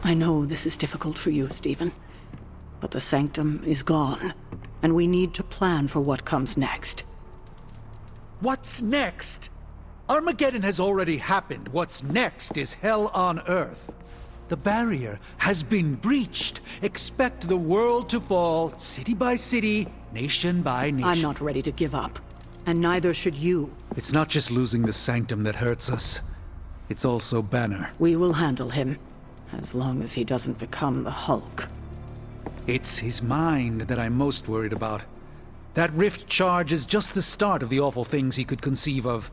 I know this is difficult for you, Stephen. But the Sanctum is gone, and we need to plan for what comes next. What's next? Armageddon has already happened. What's next is hell on Earth. The barrier has been breached. Expect the world to fall, city by city, nation by nation. I'm not ready to give up, and neither should you. It's not just losing the Sanctum that hurts us. It's also Banner. We will handle him, as long as he doesn't become the Hulk. It's his mind that I'm most worried about. That rift charge is just the start of the awful things he could conceive of.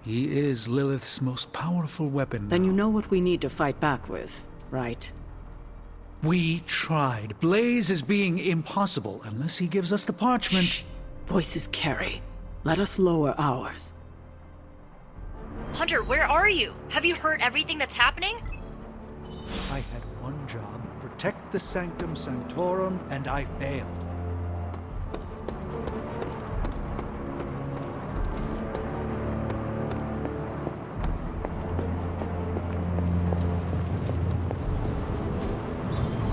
He is Lilith's most powerful weapon. Then you know what we need to fight back with, right? We tried. Blaze is being impossible unless he gives us the parchment. Shh. Voices carry. Let us lower ours. Hunter, where are you? Have you heard everything that's happening? I had one job, protect the Sanctum Sanctorum, and I failed.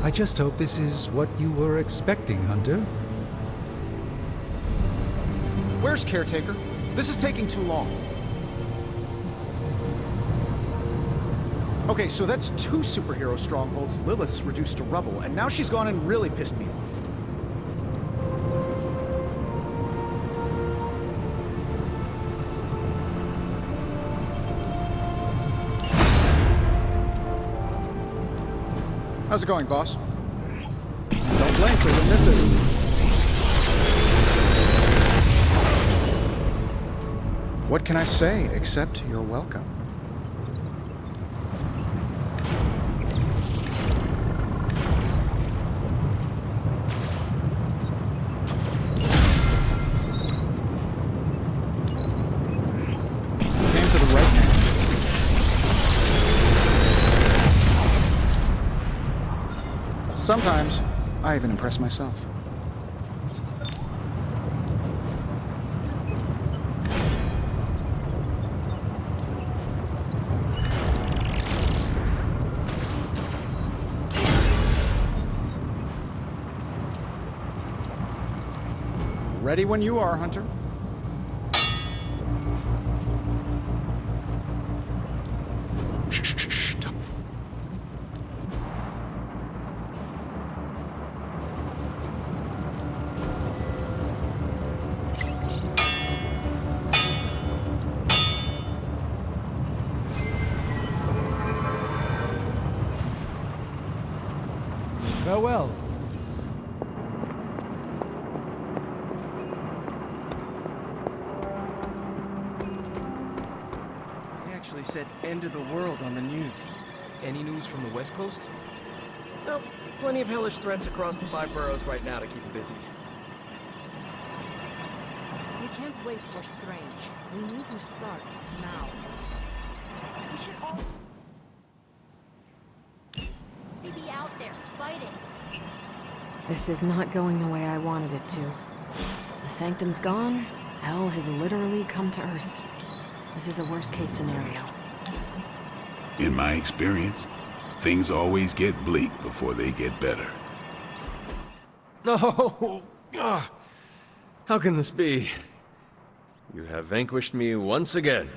I just hope this is what you were expecting, Hunter. Where's Caretaker? This is taking too long. Okay, so that's 2 superhero strongholds Lilith's reduced to rubble, and now she's gone and really pissed me off. How's it going, boss? Don't blink or you'll miss it. What can I say except you're welcome? Came to the right man. Sometimes, I even impress myself. Ready when you are, Hunter. Shh. Farewell. They actually said end of the world on the news. Any news from the West Coast? Nope. Plenty of hellish threats across the 5 boroughs right now to keep it busy. We can't wait for Strange. We need to start now. We should all be out there fighting. This is not going the way I wanted it to. The Sanctum's gone. Hell has literally come to Earth. This is a worst-case scenario. In my experience, things always get bleak before they get better. No! Ah, how can this be? You have vanquished me once again.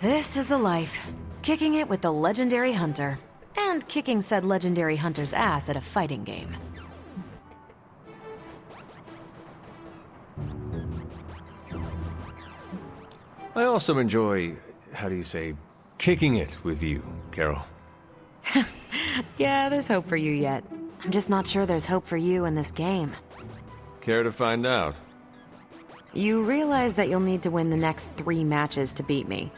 This is the life. Kicking it with the legendary Hunter. And kicking said legendary Hunter's ass at a fighting game. I also enjoy, how do you say, kicking it with you, Carol. Yeah, there's hope for you yet. I'm just not sure there's hope for you in this game. Care to find out? You realize that you'll need to win the next 3 matches to beat me.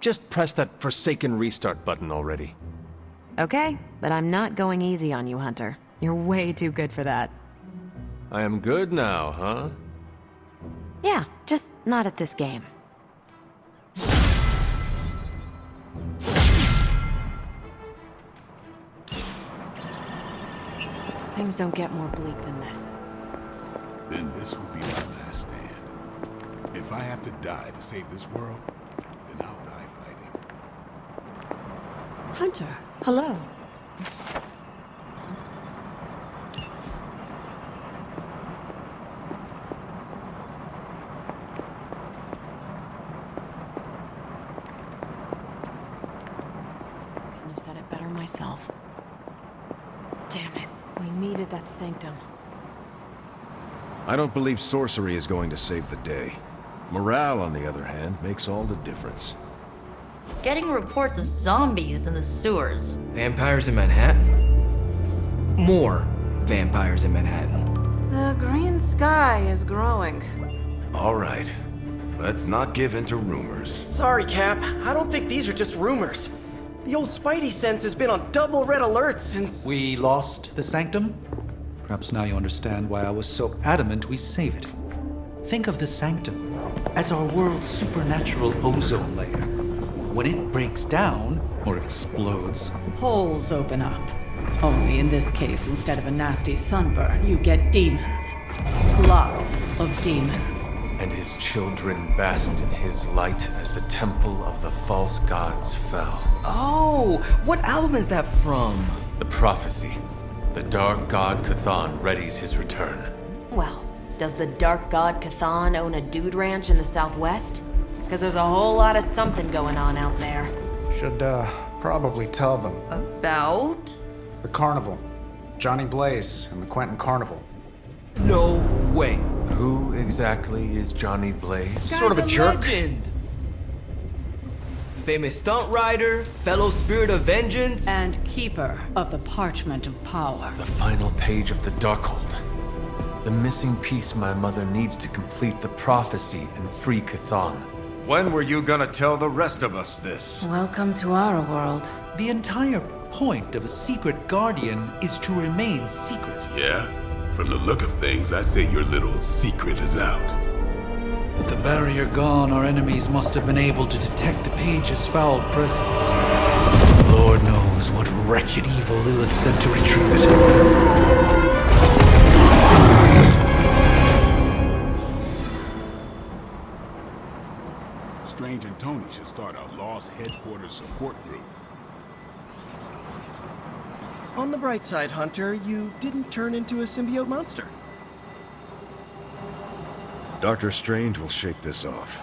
Just press that forsaken restart button already. Okay, but I'm not going easy on you, Hunter. You're way too good for that. I am good now, huh? Yeah, just not at this game. Things don't get more bleak than this. Then this will be my last stand. If I have to die to save this world, then I'll die fighting. Hunter, hello. Couldn't have said it better myself. Damn it. We needed that sanctum. I don't believe sorcery is going to save the day. Morale, on the other hand, makes all the difference. Getting reports of zombies in the sewers. Vampires in Manhattan? More vampires in Manhattan. The green sky is growing. All right. Let's not give in to rumors. Sorry, Cap. I don't think these are just rumors. The old Spidey sense has been on double red alert since... We lost the sanctum? Perhaps now you understand why I was so adamant we save it. Think of the sanctum as our world's supernatural ozone layer. When it breaks down, or explodes, Holes open up. Only in this case, instead of a nasty sunburn, you get demons. Lots of demons. And his children basked in his light as the temple of the false gods fell. Oh, what album is that from? The prophecy. The dark god Cthon readies his return. Well, does the dark god Cthon own a dude ranch in the southwest? Because there's a whole lot of something going on out there. Should, probably tell them. About? The carnival. Johnny Blaze and the Quentin Carnival. No way. Who exactly is Johnny Blaze? Sort of a jerk. Legend. Famous stunt rider, fellow spirit of vengeance. And keeper of the parchment of power. The final page of the Darkhold. The missing piece my mother needs to complete the prophecy and free Cthon. When were you gonna tell the rest of us this? Welcome to our world. the entire point of a secret guardian is to remain secret. Yeah? From the look of things, I'd say your little secret is out. With the barrier gone, our enemies must have been able to detect the page's foul presence. Lord knows what wretched evil Lilith sent to retrieve it. Strange and Tony should start a Lost Headquarters support group. On the bright side, Hunter, you didn't turn into a symbiote monster. Doctor Strange will shake this off.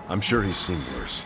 I'm sure he's seen worse.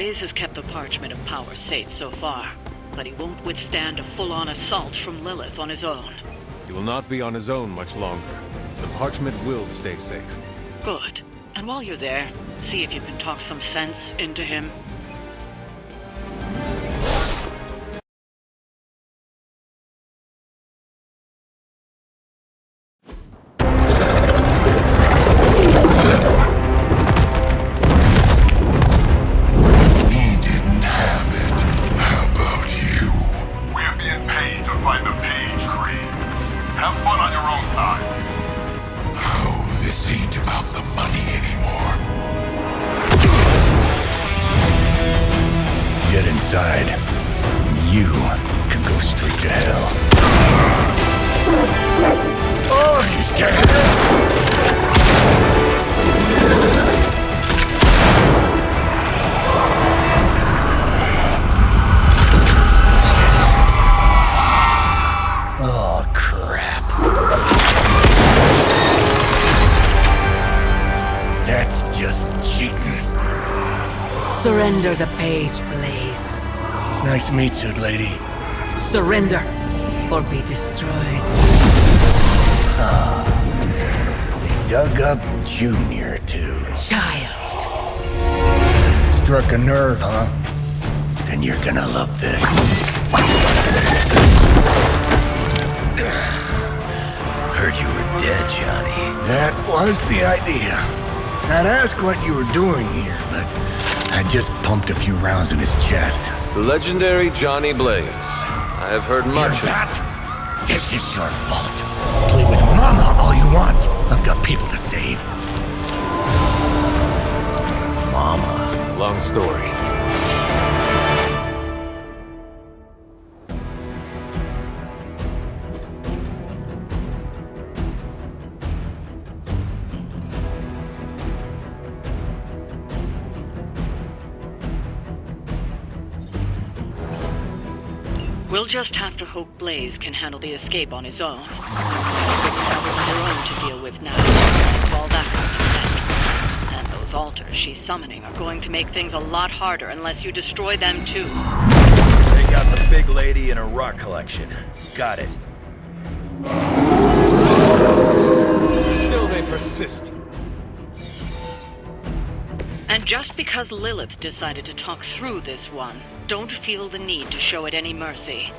Blaze has kept the Parchment of Power safe so far, but he won't withstand a full-on assault from Lilith on his own. He will not be on his own much longer. The parchment will stay safe. Good. And while you're there, see if you can talk some sense into him. You can go straight to hell. Oh, she's scared. Oh, crap. That's just cheating. Surrender the page, Blaze. Nice meat suit, lady. Surrender, or be destroyed. They dug up Junior, too. Child. Struck a nerve, huh? Then you're gonna love this. Heard you were dead, Johnny. That was the idea. I'd ask what you were doing here, but I just pumped a few rounds in his chest. The legendary Johnny Blaze. I have heard much. Hear that? This is your fault. Play with Mama all you want. I've got people to save. Mama. Long story. We'll just have to hope Blaze can handle the escape on his own. You've got your own to deal with now. All that comes next. And those altars she's summoning are going to make things a lot harder unless you destroy them too. Take out the big lady and her rock collection. Got it. Still they persist. And just because Lilith decided to talk through this one, don't feel the need to show it any mercy.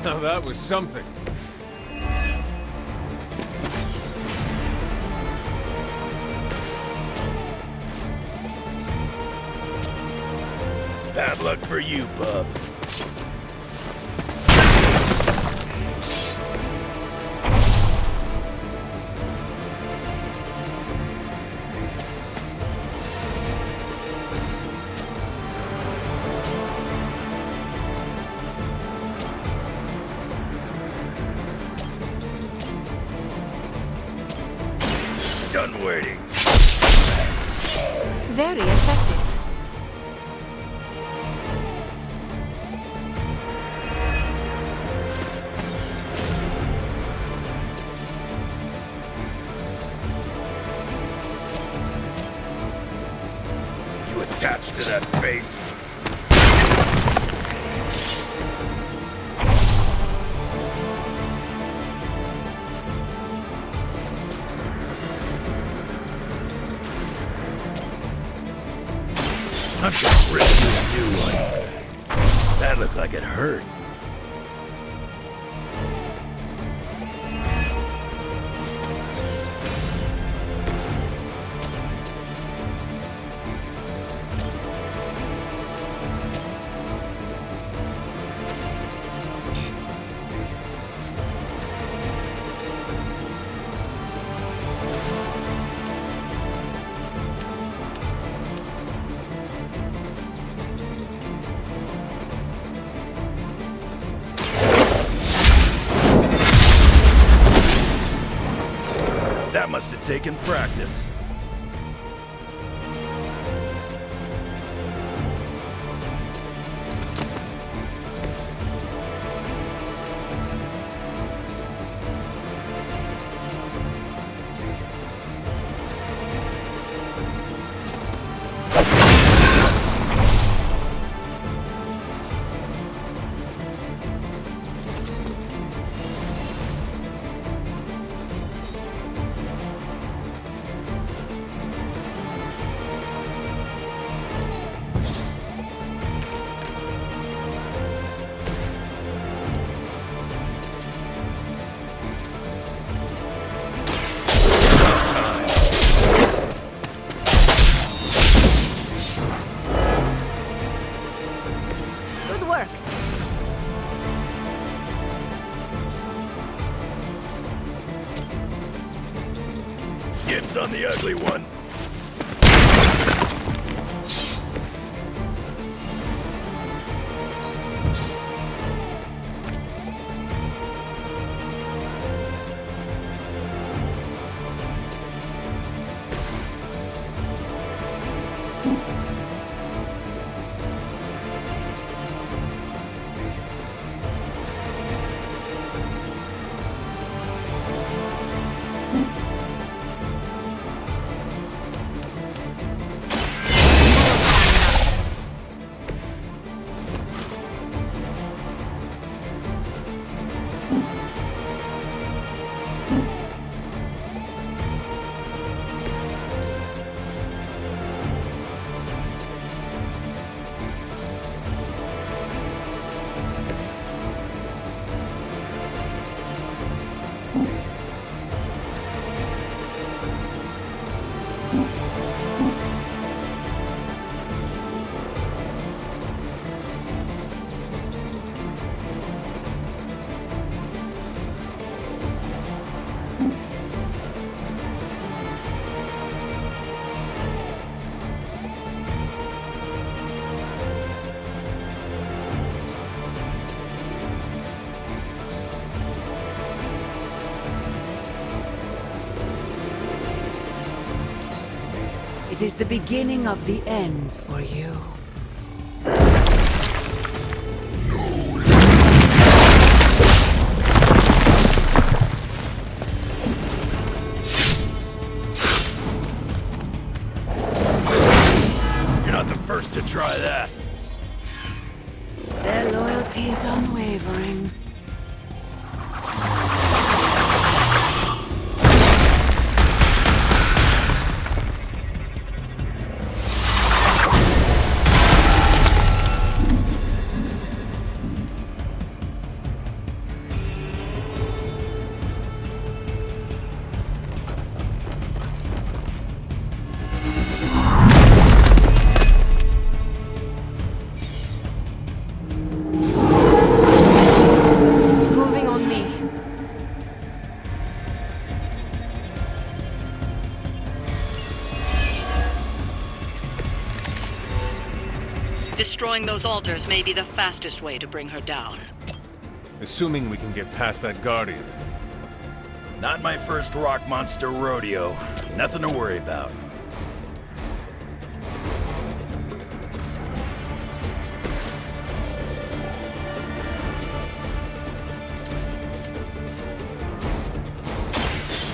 Now that was something. Bad luck for you, bub. Done waiting. Very effective. attached to that face. I'm just ripping you a new one. That looked like it hurt. That must have taken practice. Dibs on the ugly one. It is the beginning of the end for you. You're not the first to try that. Their loyalty is unwavering. Destroying those altars may be the fastest way to bring her down. Assuming we can get past that Guardian. Not my first rock monster rodeo. Nothing to worry about.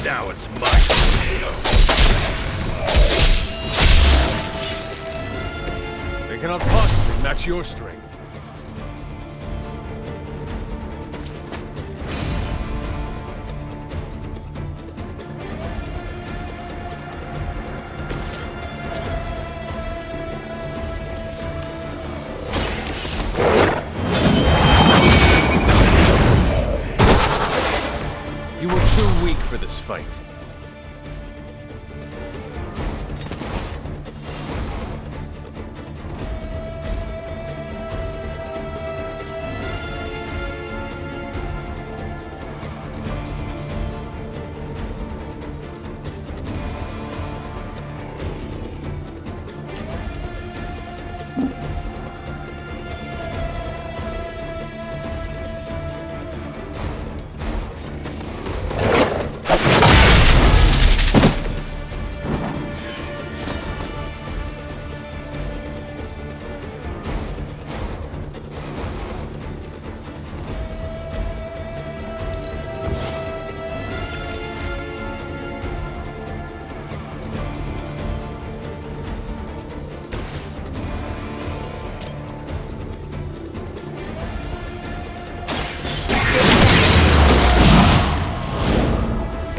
Now it's my tornado. cannot possibly match your strength. You were too weak for this fight.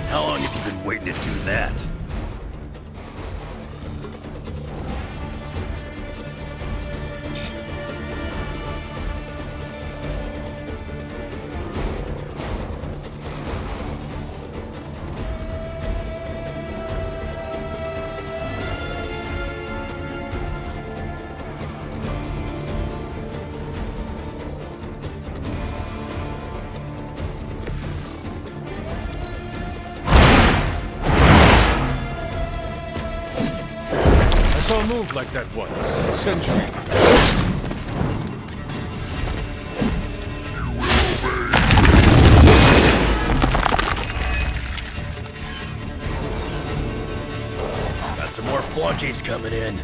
How long have you been waiting to do that? I saw a move like that once, centuries ago. Got some more flunkies coming in.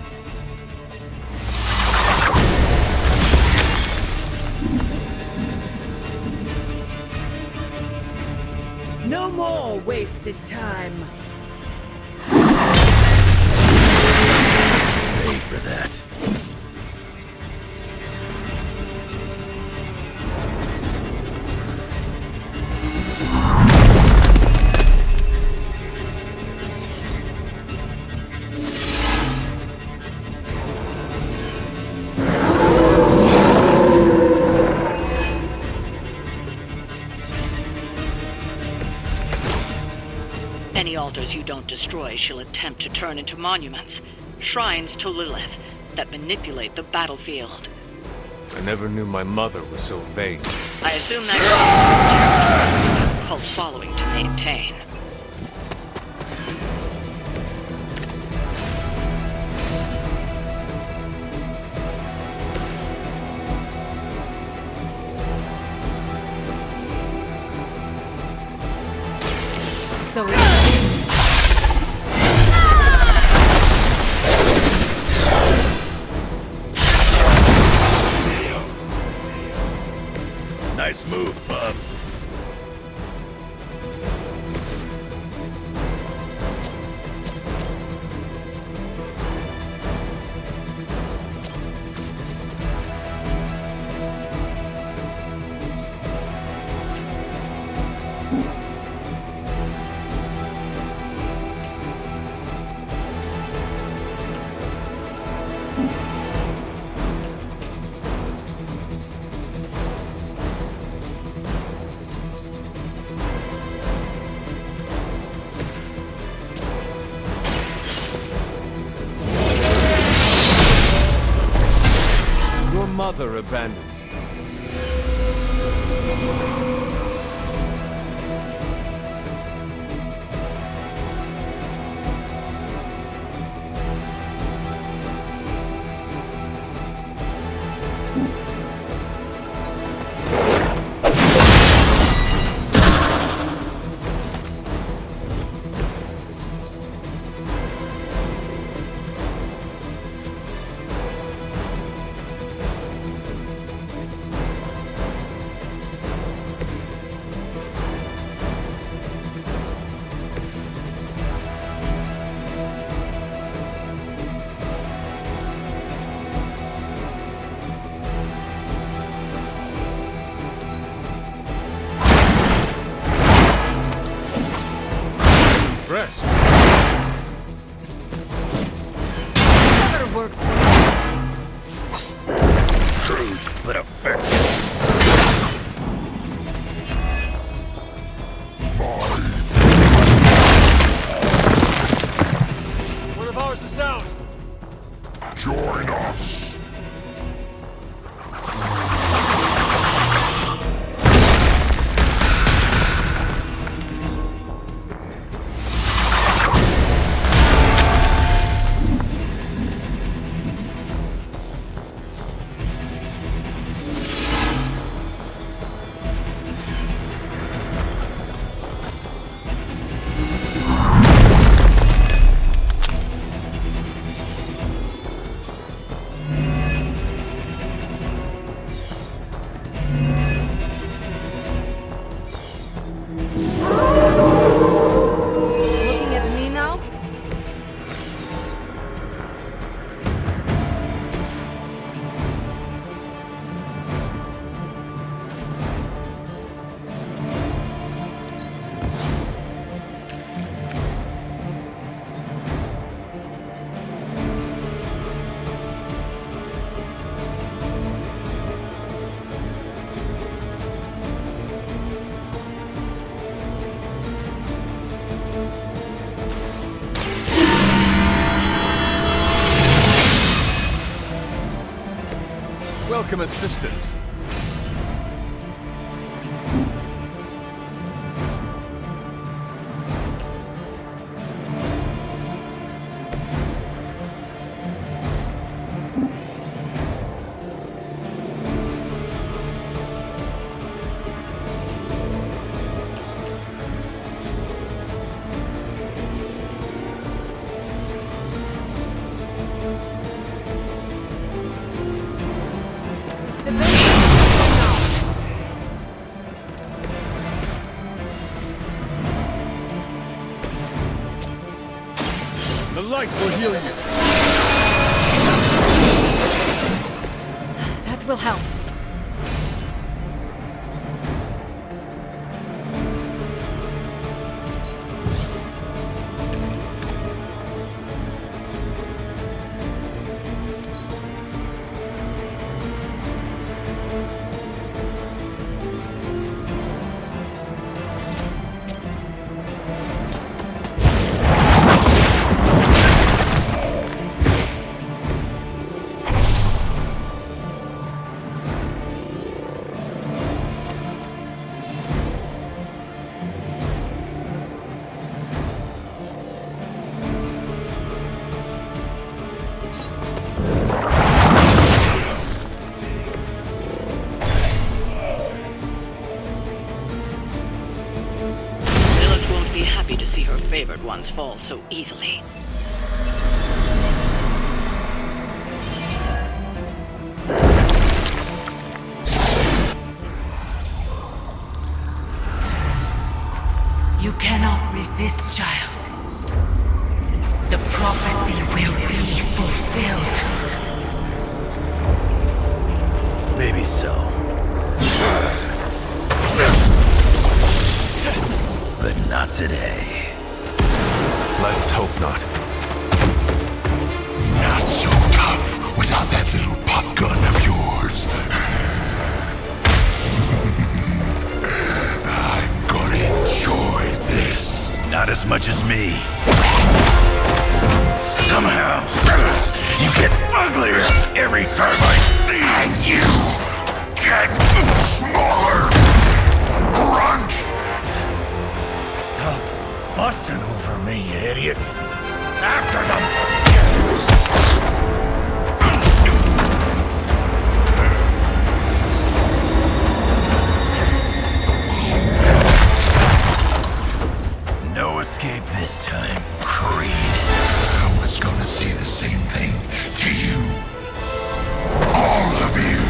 No more wasted time. Pay for that. Any altars you don't destroy, she'll attempt to turn into monuments, shrines to Lilith, that manipulate the battlefield. I never knew my mother was so vain. I assume that a cult following to maintain. So it Nice move, bub. Your mother abandons you. impressed. Whatever works for you. Crude, but effective. One of ours is down. Join us. Looking at me now? Welcome assistance. It's the best now. The light will heal you. That will help. Lilith won't be happy to see her favored ones fall so easily. You cannot resist, child. The prophecy will be fulfilled. Maybe so. But not today. Let's hope not. Not so tough without that little pop gun of yours. I'm gonna enjoy this. Not as much as me. Somehow, you get uglier every time I see you. And you get smaller. Grunt! Stop fussing over me, you idiots. After them! No escape this time, Creed. I was gonna say the same thing to you. All of you.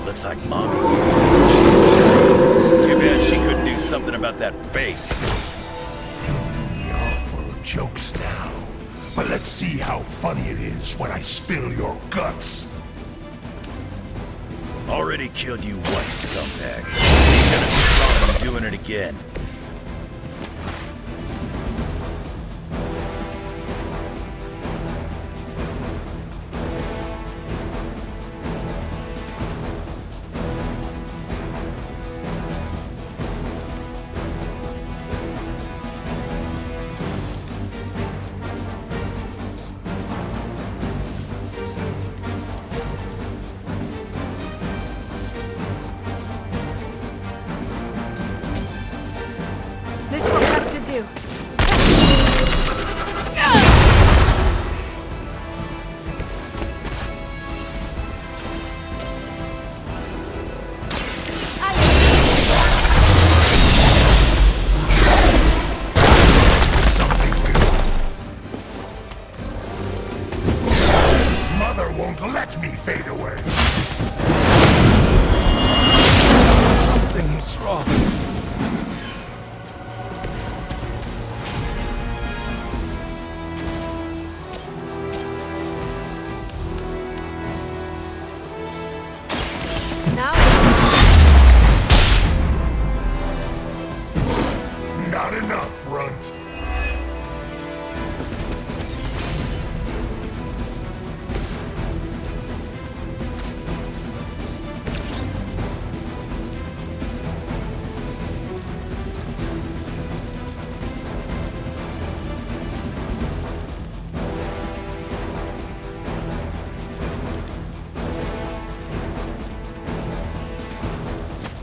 Looks like Mommy. Too bad she couldn't do something about that face. You're full of jokes now. But let's see how funny it is when I spill your guts. Already killed you once, scumbag. Ain't gonna stop from doing it again. This will have to do. Mother won't let me fade away. Something is wrong. Not enough, Runt.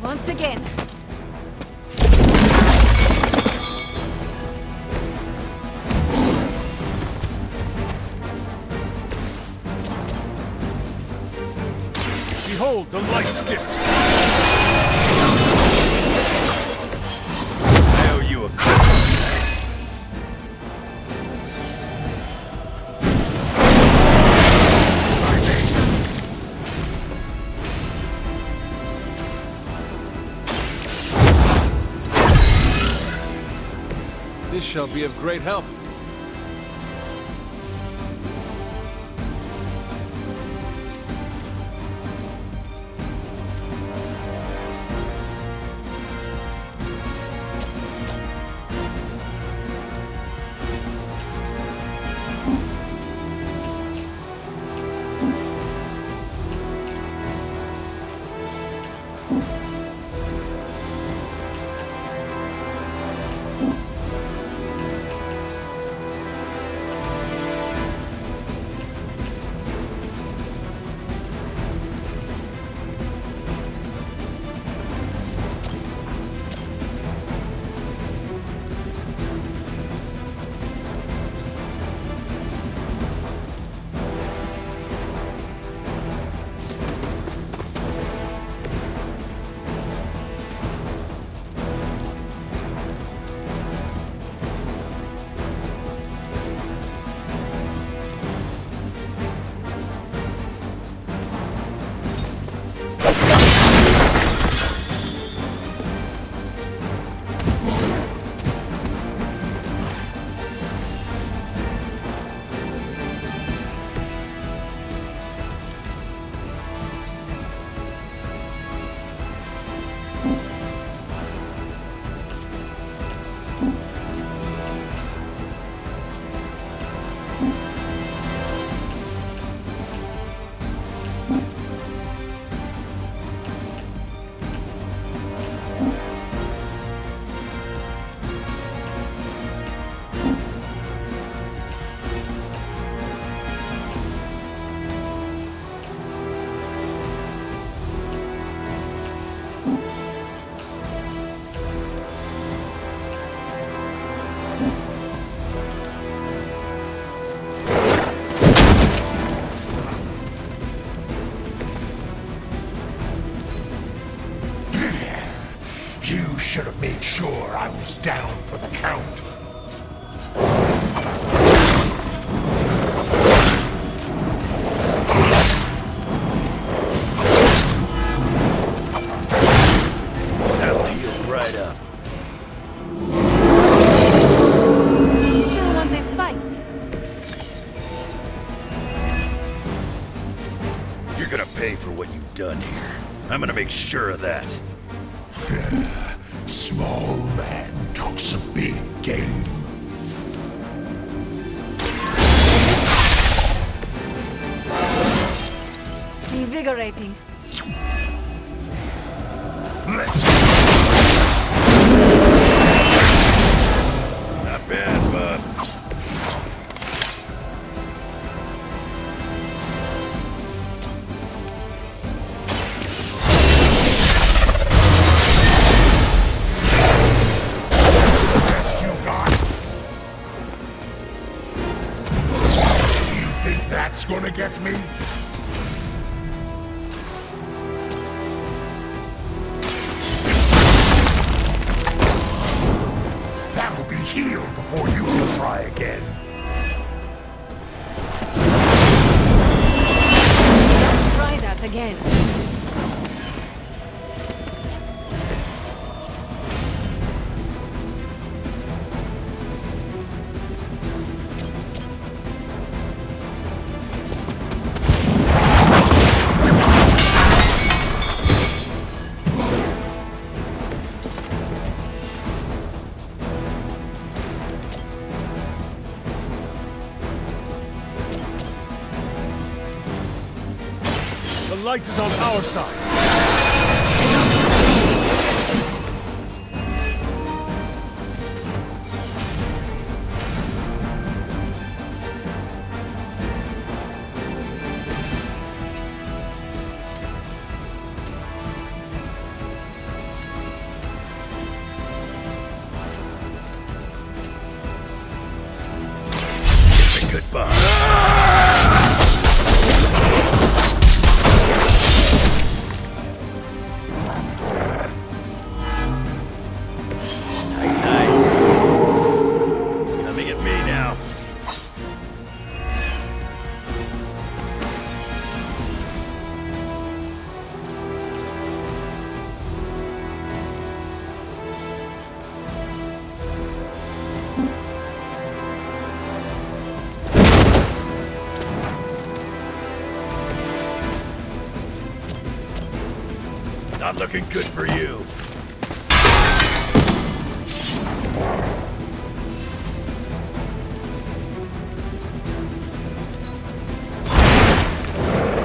Once again. Behold the light's gift. I owe you a credit. This shall be of great help. You should have made sure I was down for the count. That'll heal right up. You still want a fight? pay for what you've done here. I'm gonna make sure of that. Small man talks a big game. Invigorating. Let's go. Not bad, bud. Best you got? You think that's gonna get me? That'll be healed before you can try again. Try that again. The light is on our side. It's a goodbye. Coming at me now. Not looking good for you.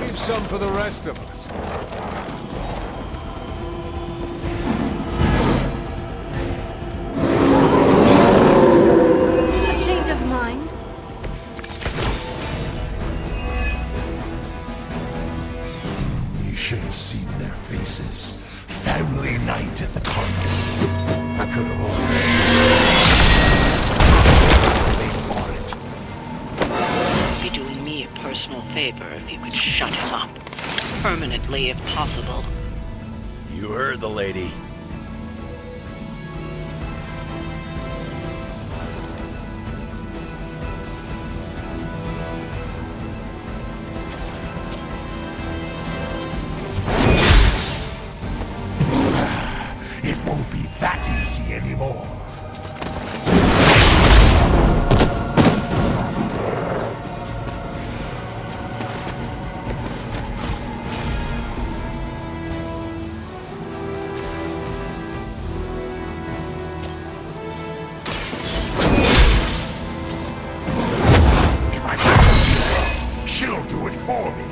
Leave some for the rest of us. A change of mind? You should have seen their faces. Family night at the convent. I could have already. They bought it. Be doing me a personal favor if you could shut him up. Permanently, if possible. You heard the lady. It won't be that easy anymore. If I can, she'll do it for me.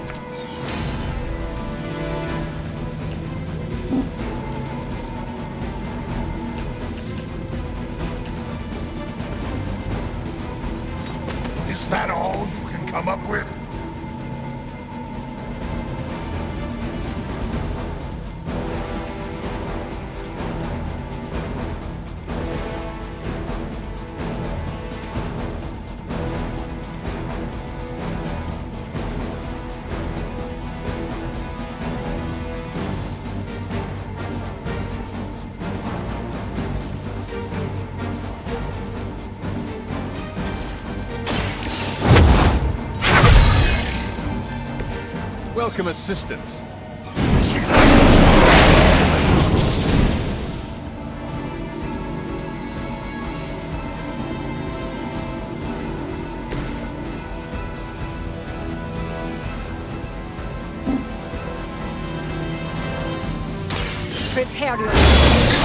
Is that all you can come up with? Welcome assistance. Prepare yourself.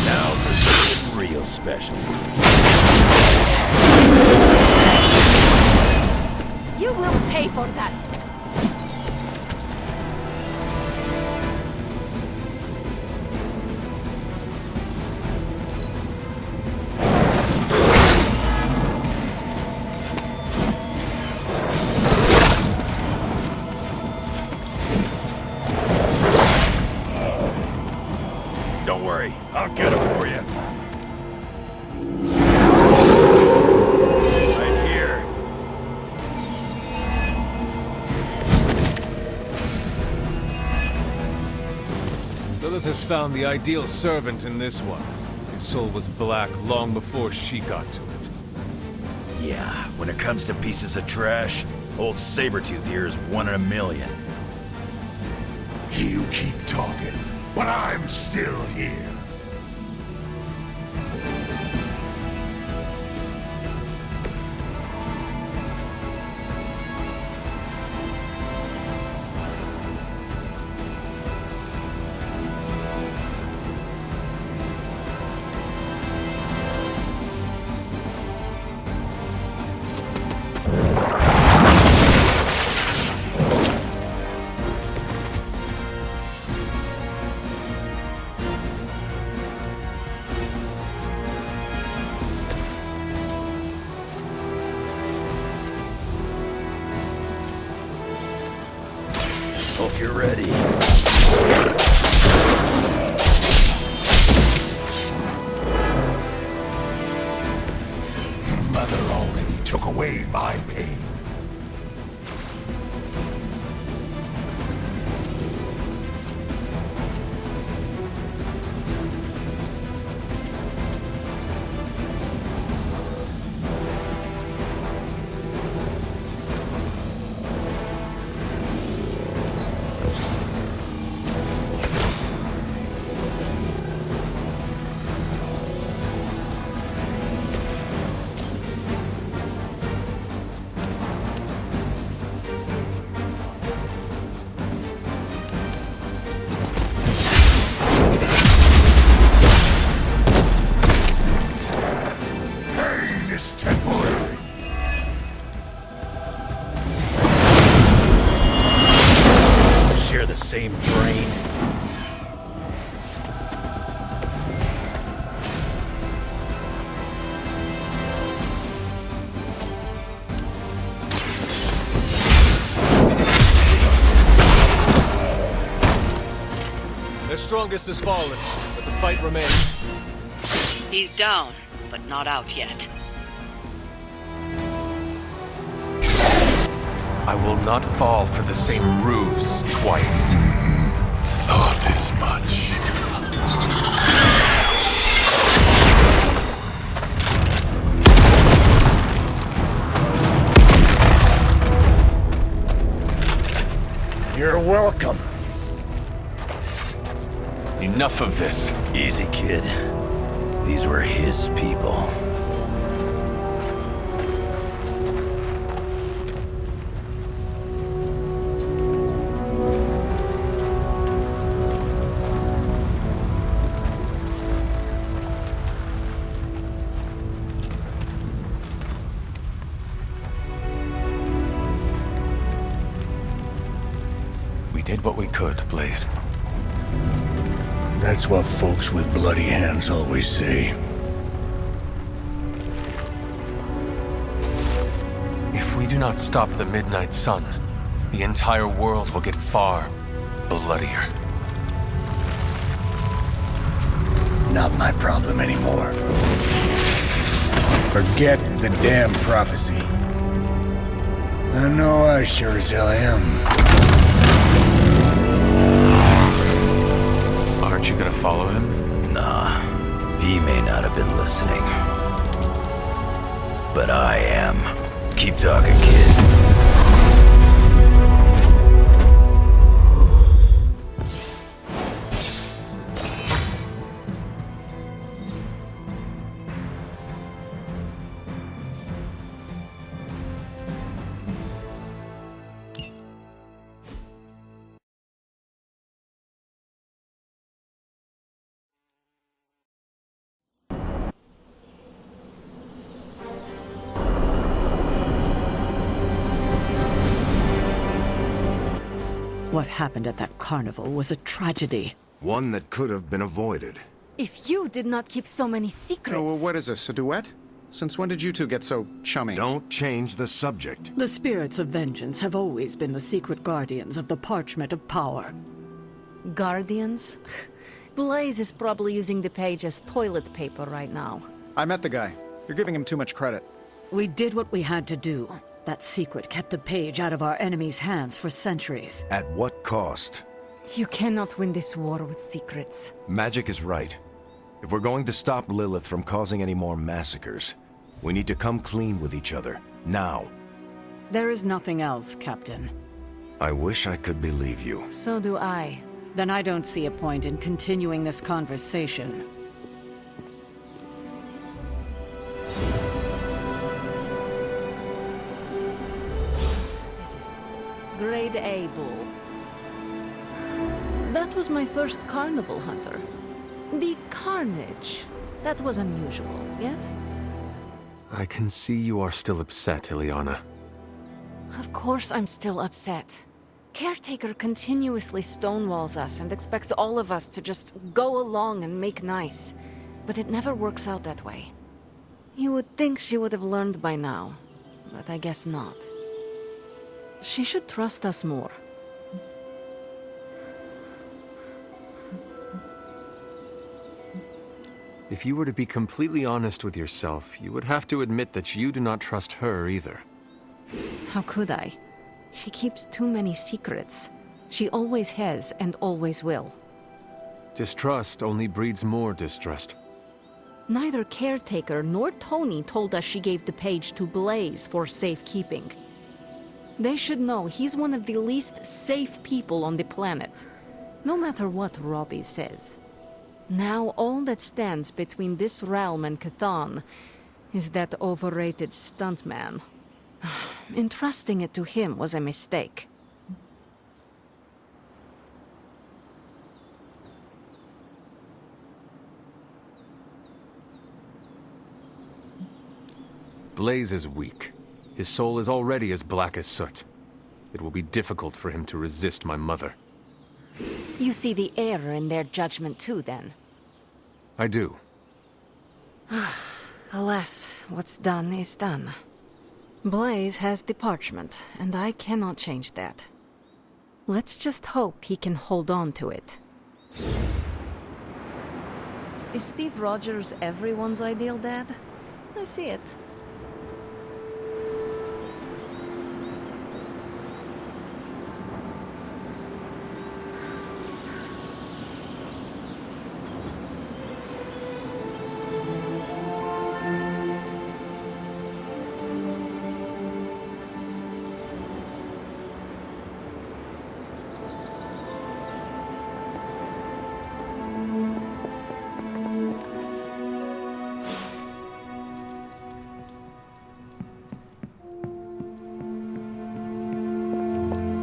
Now for something real special. You will pay for that. Don't worry, I'll get him for you. Right here. Lilith has found the ideal servant in this one. His soul was black long before she got to it. Yeah, when it comes to pieces of trash, old Sabretooth here is 1 in a million. You keep talking, but I'm still here. Hope you're ready. Mother already took away my pain. Temporary. Share the same brain. Their strongest has fallen, but the fight remains. He's down, but not out yet. I will not fall for the same ruse twice. Thought as much. You're welcome. Enough of this. Easy, kid. These were his people. We did what we could, Blaze. That's what folks with bloody hands always say. If we do not stop the Midnight Sun, the entire world will get far bloodier. Not my problem anymore. Forget the damn prophecy. I know I sure as hell am. Aren't you gonna follow him? Nah, he may not have been listening. But I am. Keep talking, kid. What happened at that carnival was a tragedy. One that could have been avoided. If you did not keep so many secrets... Oh, well, what is this, a duet? Since when did you two get so chummy? Don't change the subject. The spirits of vengeance have always been the secret guardians of the parchment of power. Guardians? Blaze is probably using the page as toilet paper right now. I met the guy. You're giving him too much credit. We did what we had to do. That secret kept the page out of our enemies' hands for centuries. At what cost? You cannot win this war with secrets. Magic is right. If we're going to stop Lilith from causing any more massacres, we need to come clean with each other, now. There is nothing else, Captain. I wish I could believe you. So do I. Then I don't see a point in continuing this conversation. This is Grade A bull. That was my first carnival, Hunter. The carnage. That was unusual, yes? I can see you are still upset, Ileana. Of course I'm still upset. Caretaker continuously stonewalls us and expects all of us to just go along and make nice. But it never works out that way. You would think she would have learned by now, but I guess not. She should trust us more. If you were to be completely honest with yourself, you would have to admit that you do not trust her either. How could I? She keeps too many secrets. She always has and always will. Distrust only breeds more distrust. Neither Caretaker nor Tony told us she gave the page to Blaze for safekeeping. They should know he's one of the least safe people on the planet, no matter what Robbie says. Now all that stands between this realm and Chthon is that overrated stuntman. Entrusting it to him was a mistake. Blaze is weak. His soul is already as black as soot. It will be difficult for him to resist my mother. You see the error in their judgment too, then? I do. Alas, what's done is done. Blaze has the parchment, and I cannot change that. Let's just hope he can hold on to it. Is Steve Rogers everyone's ideal dad? I see it.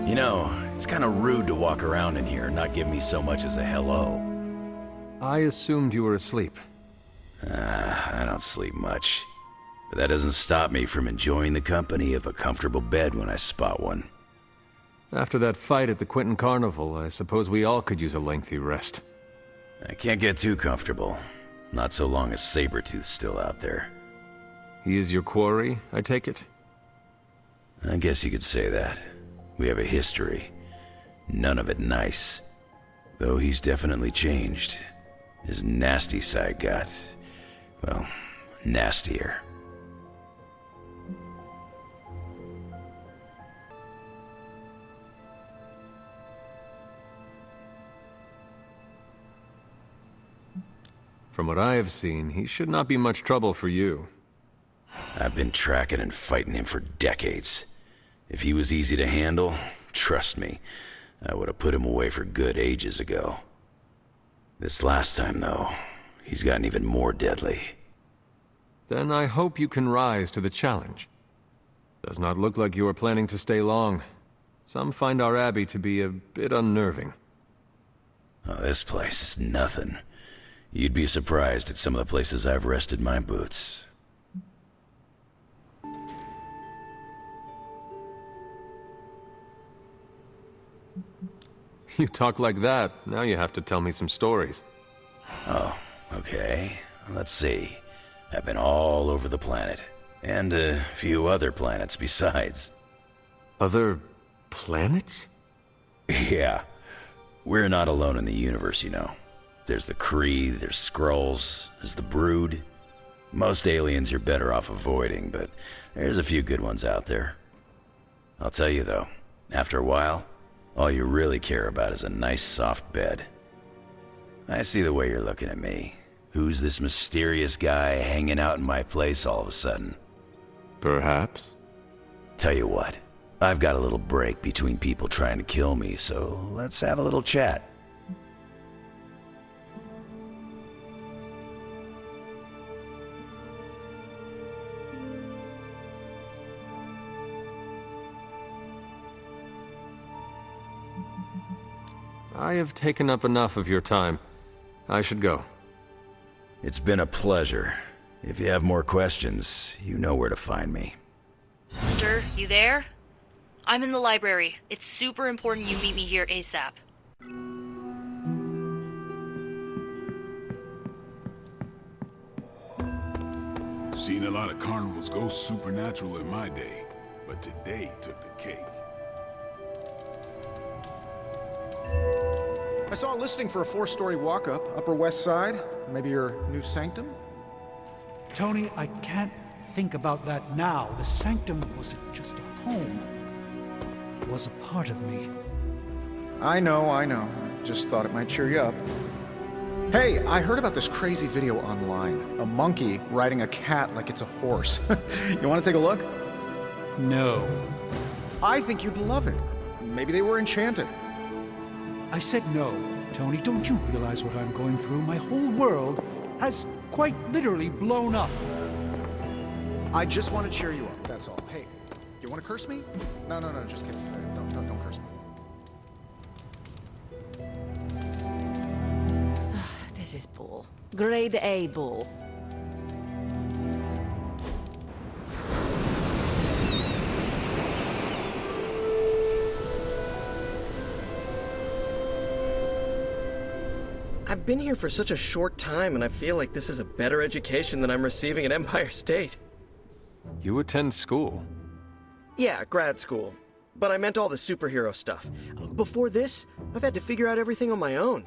You know, it's kind of rude to walk around in here and not give me so much as a hello. I assumed you were asleep. I don't sleep much. But that doesn't stop me from enjoying the company of a comfortable bed when I spot one. After that fight at the Quentin Carnival, I suppose we all could use a lengthy rest. I can't get too comfortable. Not so long as Sabretooth's still out there. He is your quarry, I take it? I guess you could say that. We have a history. None of it nice. Though he's definitely changed. His nasty side got, well, nastier. From what I have seen, he should not be much trouble for you. I've been tracking and fighting him for decades. If he was easy to handle, trust me, I would have put him away for good ages ago. This last time, though, he's gotten even more deadly. Then I hope you can rise to the challenge. Does not look like you are planning to stay long. Some find our abbey to be a bit unnerving. Oh, this place is nothing. You'd be surprised at some of the places I've rested my boots. You talk like that, now you have to tell me some stories. Oh, okay. Let's see. I've been all over the planet. And a few other planets besides. Other planets? Yeah. We're not alone in the universe, you know. There's the Kree, there's Skrulls, there's the Brood. Most aliens you're better off avoiding, but there's a few good ones out there. I'll tell you though, after a while, all you really care about is a nice soft bed. I see the way you're looking at me. Who's this mysterious guy hanging out in my place all of a sudden? Perhaps. Tell you what, I've got a little break between people trying to kill me, so let's have a little chat. I have taken up enough of your time. I should go. It's been a pleasure. If you have more questions, you know where to find me. Sir, you there? I'm in the library. It's super important you meet me here ASAP. Seen a lot of carnivals go supernatural in my day, but today took the cake. I saw a listing for a 4-story walk-up, Upper West Side. Maybe your new sanctum? Tony, I can't think about that now. The sanctum wasn't just a home. It was a part of me. I know. I just thought it might cheer you up. Hey, I heard about this crazy video online. A monkey riding a cat like it's a horse. You want to take a look? No. I think you'd love it. Maybe they were enchanted. I said no. Tony, don't you realize what I'm going through? My whole world has quite literally blown up. I just want to cheer you up, that's all. Hey, you want to curse me? No, just kidding. Don't curse me. This is bull. Grade A bull. I've been here for such a short time, and I feel like this is a better education than I'm receiving at Empire State. You attend school? Yeah, grad school. But I meant all the superhero stuff. Before this, I've had to figure out everything on my own.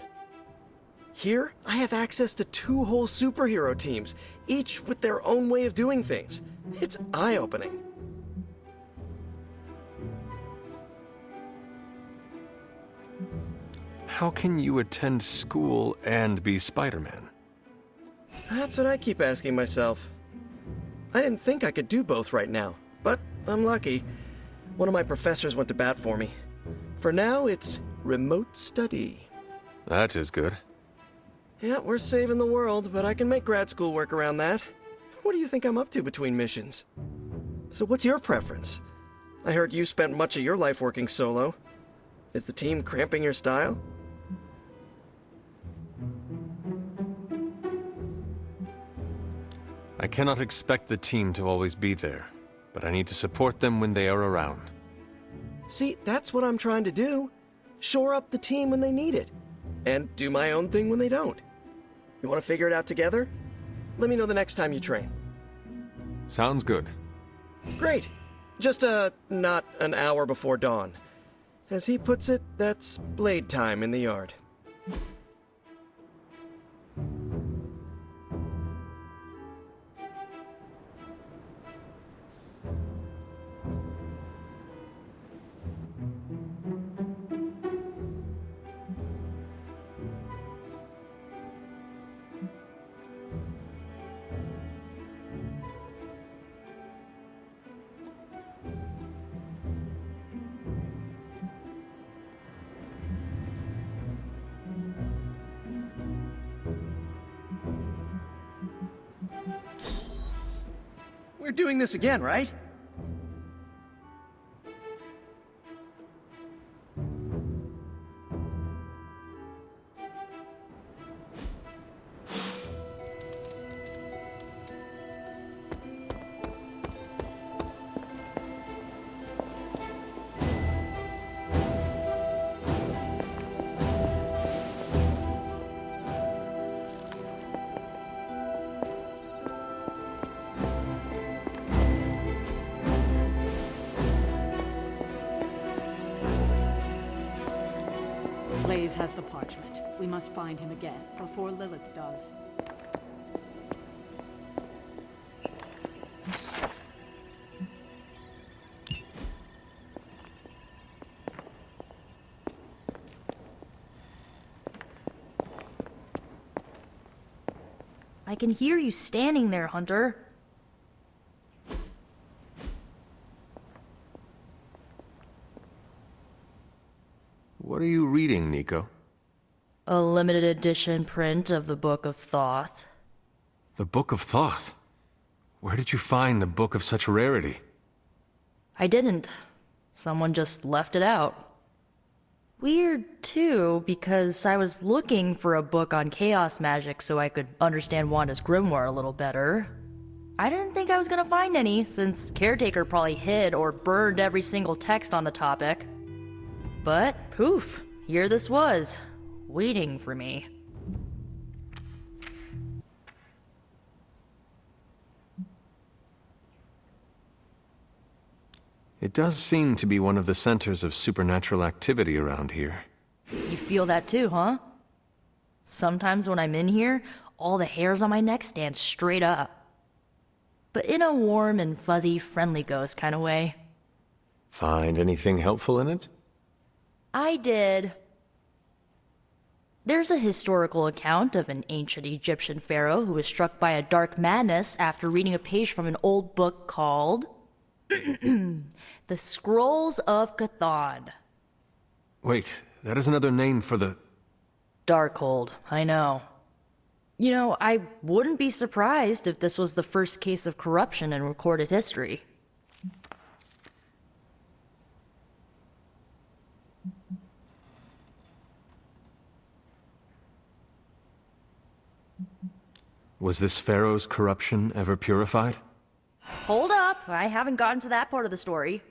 Here, I have access to 2 whole superhero teams, each with their own way of doing things. It's eye-opening. How can you attend school and be Spider-Man? That's what I keep asking myself. I didn't think I could do both right now, but I'm lucky. One of my professors went to bat for me. For now, it's remote study. That is good. Yeah, we're saving the world, but I can make grad school work around that. What do you think I'm up to between missions? So what's your preference? I heard you spent much of your life working solo. Is the team cramping your style? I cannot expect the team to always be there, but I need to support them when they are around. See, that's what I'm trying to do. Shore up the team when they need it, and do my own thing when they don't. You want to figure it out together? Let me know the next time you train. Sounds good. Great. Just, not an hour before dawn. As he puts it, that's blade time in the yard. We're doing this again, right? Blaze has the parchment. We must find him again, before Lilith does. I can hear you standing there, Hunter. What are you reading, Nico? A limited edition print of the Book of Thoth. The Book of Thoth? Where did you find a book of such rarity? I didn't. Someone just left it out. Weird, too, because I was looking for a book on chaos magic so I could understand Wanda's grimoire a little better. I didn't think I was gonna find any, since Caretaker probably hid or burned every single text on the topic. But, poof, here this was, waiting for me. It does seem to be one of the centers of supernatural activity around here. You feel that too, huh? Sometimes when I'm in here, all the hairs on my neck stand straight up. But in a warm and fuzzy, friendly ghost kind of way. Find anything helpful in it? I did. There's a historical account of an ancient Egyptian pharaoh who was struck by a dark madness after reading a page from an old book called The Scrolls of Chthon. Wait, that is another name for the... Darkhold, I know. You know, I wouldn't be surprised if this was the first case of corruption in recorded history. Was this pharaoh's corruption ever purified? Hold up, I haven't gotten to that part of the story.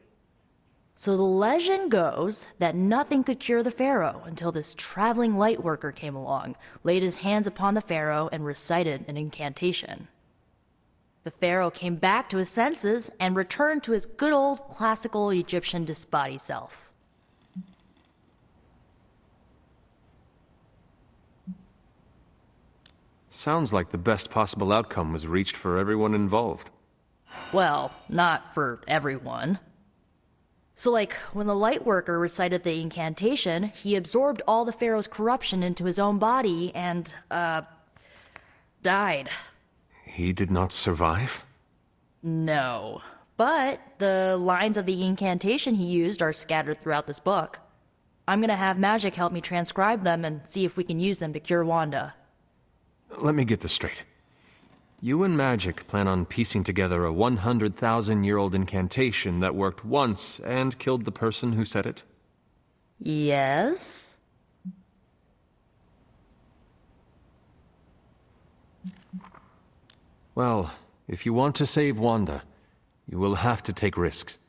So the legend goes that nothing could cure the pharaoh until this traveling lightworker came along, laid his hands upon the pharaoh, and recited an incantation. The pharaoh came back to his senses and returned to his good old classical Egyptian disbody self. Sounds like the best possible outcome was reached for everyone involved. Well, not for everyone. So like, when the lightworker recited the incantation, he absorbed all the pharaoh's corruption into his own body and, died. He did not survive? No. But the lines of the incantation he used are scattered throughout this book. I'm gonna have magic help me transcribe them and see if we can use them to cure Wanda. Let me get this straight. You and Magic plan on piecing together a 100,000-year-old incantation that worked once and killed the person who said it? Yes? Well, if you want to save Wanda, you will have to take risks.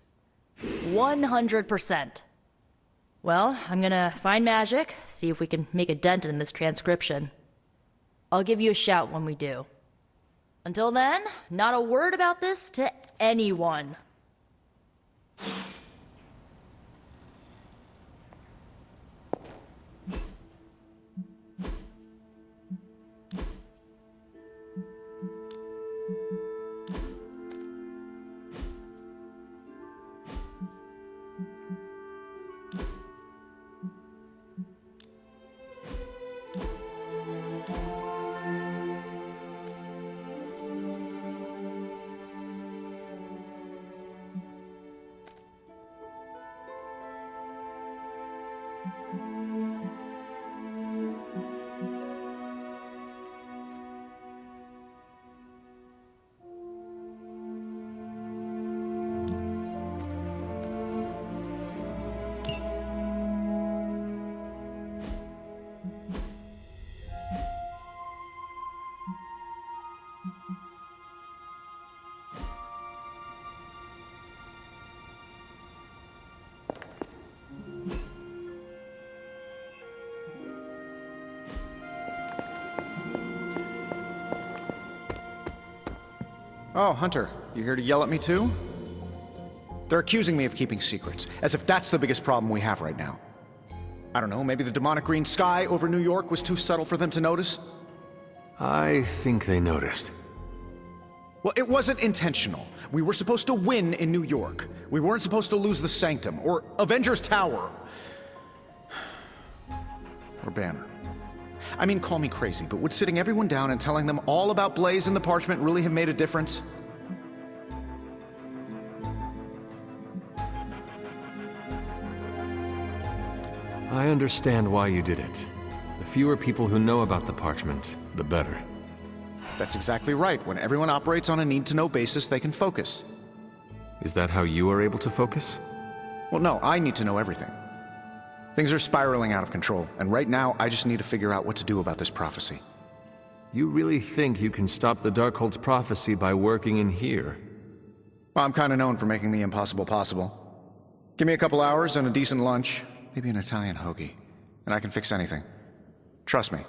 100%. Well, I'm gonna find Magic, see if we can make a dent in this transcription. I'll give you a shout when we do. Until then, not a word about this to anyone. Oh, Hunter, you here to yell at me too? They're accusing me of keeping secrets, as if that's the biggest problem we have right now. I don't know, maybe the demonic green sky over New York was too subtle for them to notice? I think they noticed. Well, it wasn't intentional. We were supposed to win in New York. We weren't supposed to lose the Sanctum, or Avengers Tower. Or Banner. I mean, call me crazy, but would sitting everyone down and telling them all about Blaze and the Parchment really have made a difference? I understand why you did it. The fewer people who know about the Parchment, the better. That's exactly right. When everyone operates on a need-to-know basis, they can focus. Is that how you are able to focus? Well, no, I need to know everything. Things are spiraling out of control, and right now, I just need to figure out what to do about this prophecy. You really think you can stop the Darkhold's prophecy by working in here? Well, I'm kind of known for making the impossible possible. Give me a couple hours and a decent lunch, maybe an Italian hoagie, and I can fix anything. Trust me.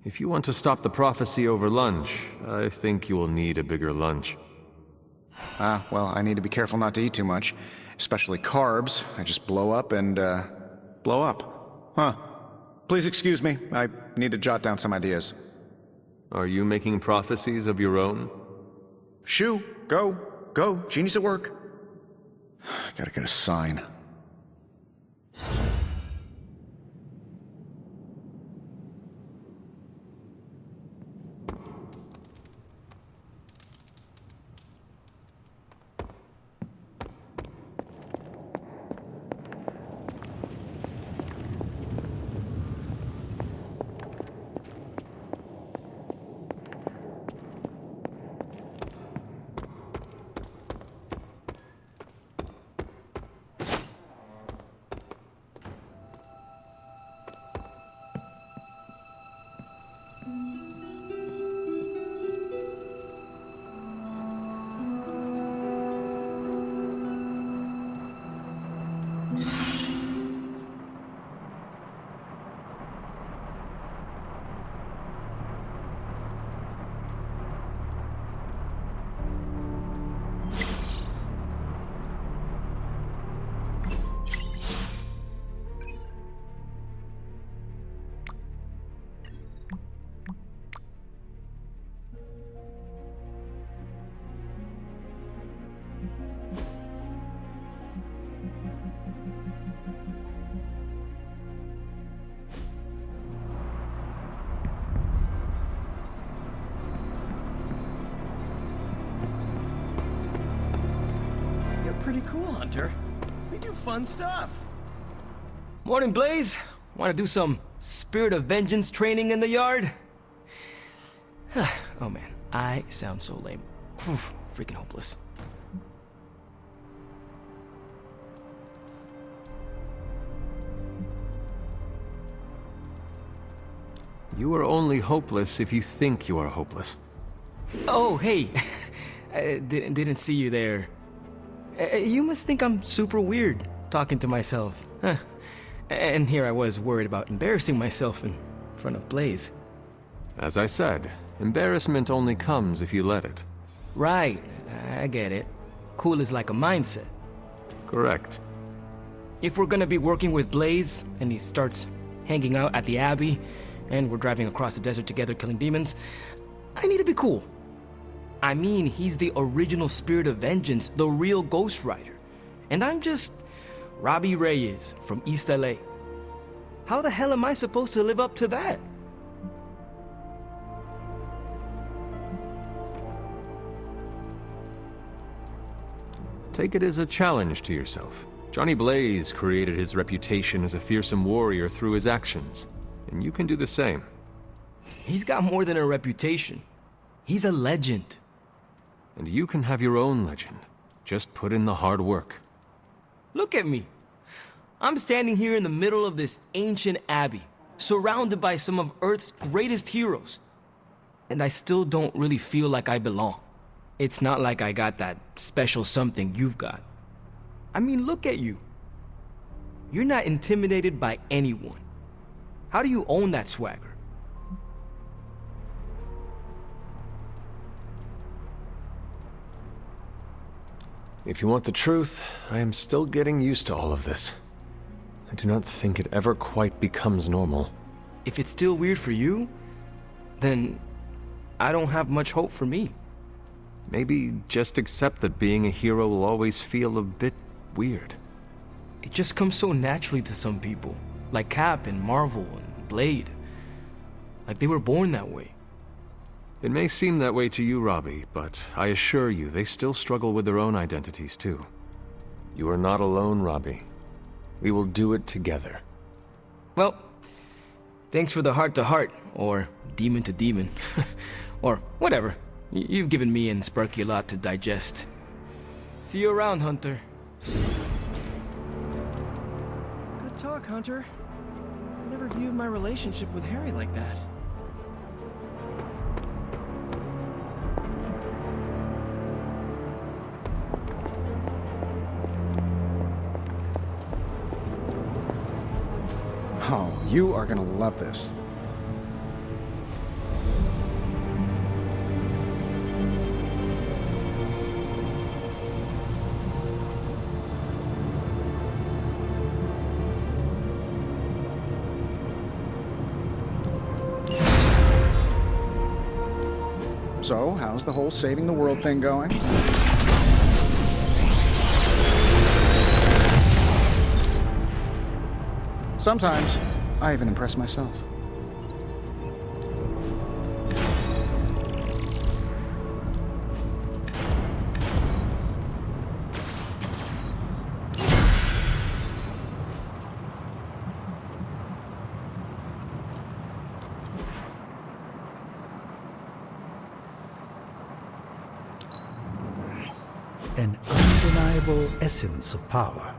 If you want to stop the prophecy over lunch, I think you will need a bigger lunch. Well, I need to be careful not to eat too much, especially carbs. I just blow up and, blow up. Huh. Please excuse me, I need to jot down some ideas. Are you making prophecies of your own? Shoo, go, genius at work. Gotta get a sign. Pretty cool, Hunter. We do fun stuff. Morning, Blaze. Want to do some Spirit of Vengeance training in the yard? Oh man, I sound so lame. Freaking hopeless. You are only hopeless if you think you are hopeless. Oh, hey. I didn't see you there. You must think I'm super weird, talking to myself. Huh. And here I was worried about embarrassing myself in front of Blaze. As I said, embarrassment only comes if you let it. Right, I get it. Cool is like a mindset. Correct. If we're gonna be working with Blaze, and he starts hanging out at the Abbey, and we're driving across the desert together killing demons, I need to be cool. I mean, he's the original Spirit of Vengeance, the real Ghost Rider. And I'm just Robbie Reyes from East LA. How the hell am I supposed to live up to that? Take it as a challenge to yourself. Johnny Blaze created his reputation as a fearsome warrior through his actions, and you can do the same. He's got more than a reputation. He's a legend. And you can have your own legend. Just put in the hard work. Look at me. I'm standing here in the middle of this ancient abbey, surrounded by some of Earth's greatest heroes. And I still don't really feel like I belong. It's not like I got that special something you've got. I mean, look at you. You're not intimidated by anyone. How do you own that swagger? If you want the truth, I am still getting used to all of this. I do not think it ever quite becomes normal. If it's still weird for you, then I don't have much hope for me. Maybe just accept that being a hero will always feel a bit weird. It just comes so naturally to some people, like Cap and Marvel and Blade. Like they were born that way. It may seem that way to you, Robbie, but I assure you they still struggle with their own identities too. You are not alone, Robbie. We will do it together. Well, thanks for the heart-to-heart, or demon-to-demon, or whatever. You've given me and Sparky a lot to digest. See you around, Hunter. Good talk, Hunter. I never viewed my relationship with Harry like that. Oh, you are gonna love this. So, how's the whole saving the world thing going? Sometimes, I even impress myself. An undeniable essence of power.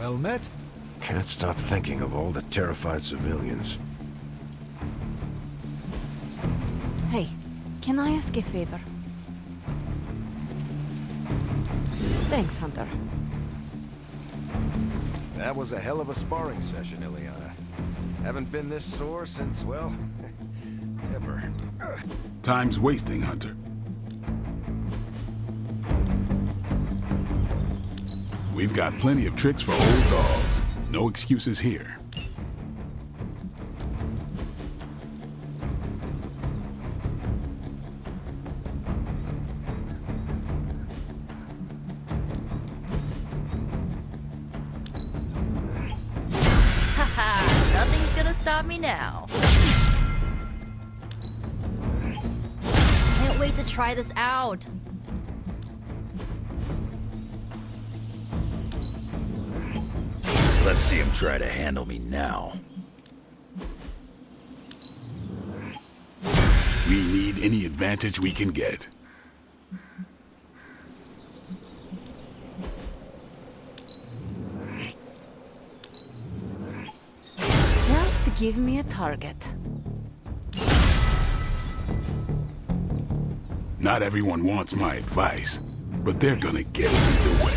Well met. Can't stop thinking of all the terrified civilians. Hey, can I ask a favor? Thanks, Hunter. That was a hell of a sparring session, Ileana. Haven't been this sore since, well, ever. Time's wasting, Hunter. We've got plenty of tricks for old dogs. No excuses here. Haha, nothing's gonna stop me now. Can't wait to try this out. Let's see him try to handle me now. We need any advantage we can get. Just give me a target. Not everyone wants my advice, but they're gonna get it either way.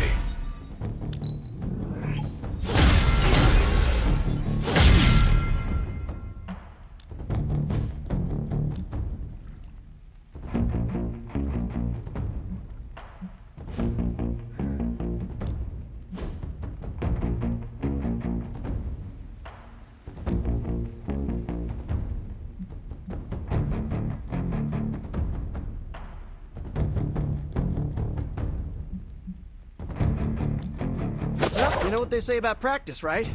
Well, you know what they say about practice, right?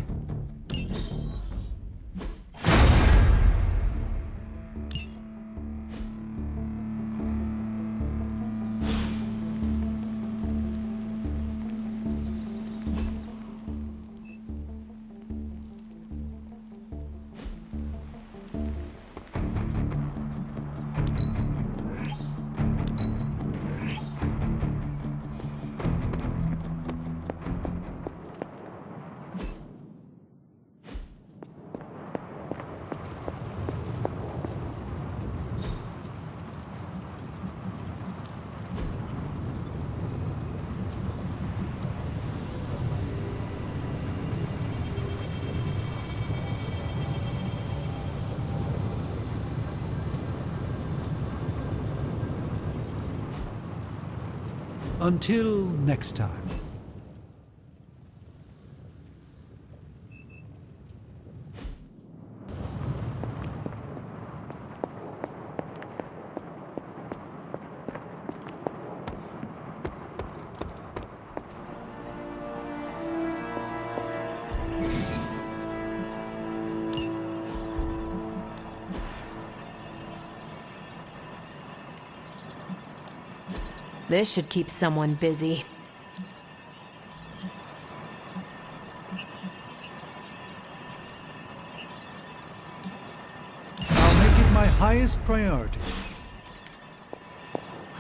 Until next time. This should keep someone busy. I'll make it my highest priority.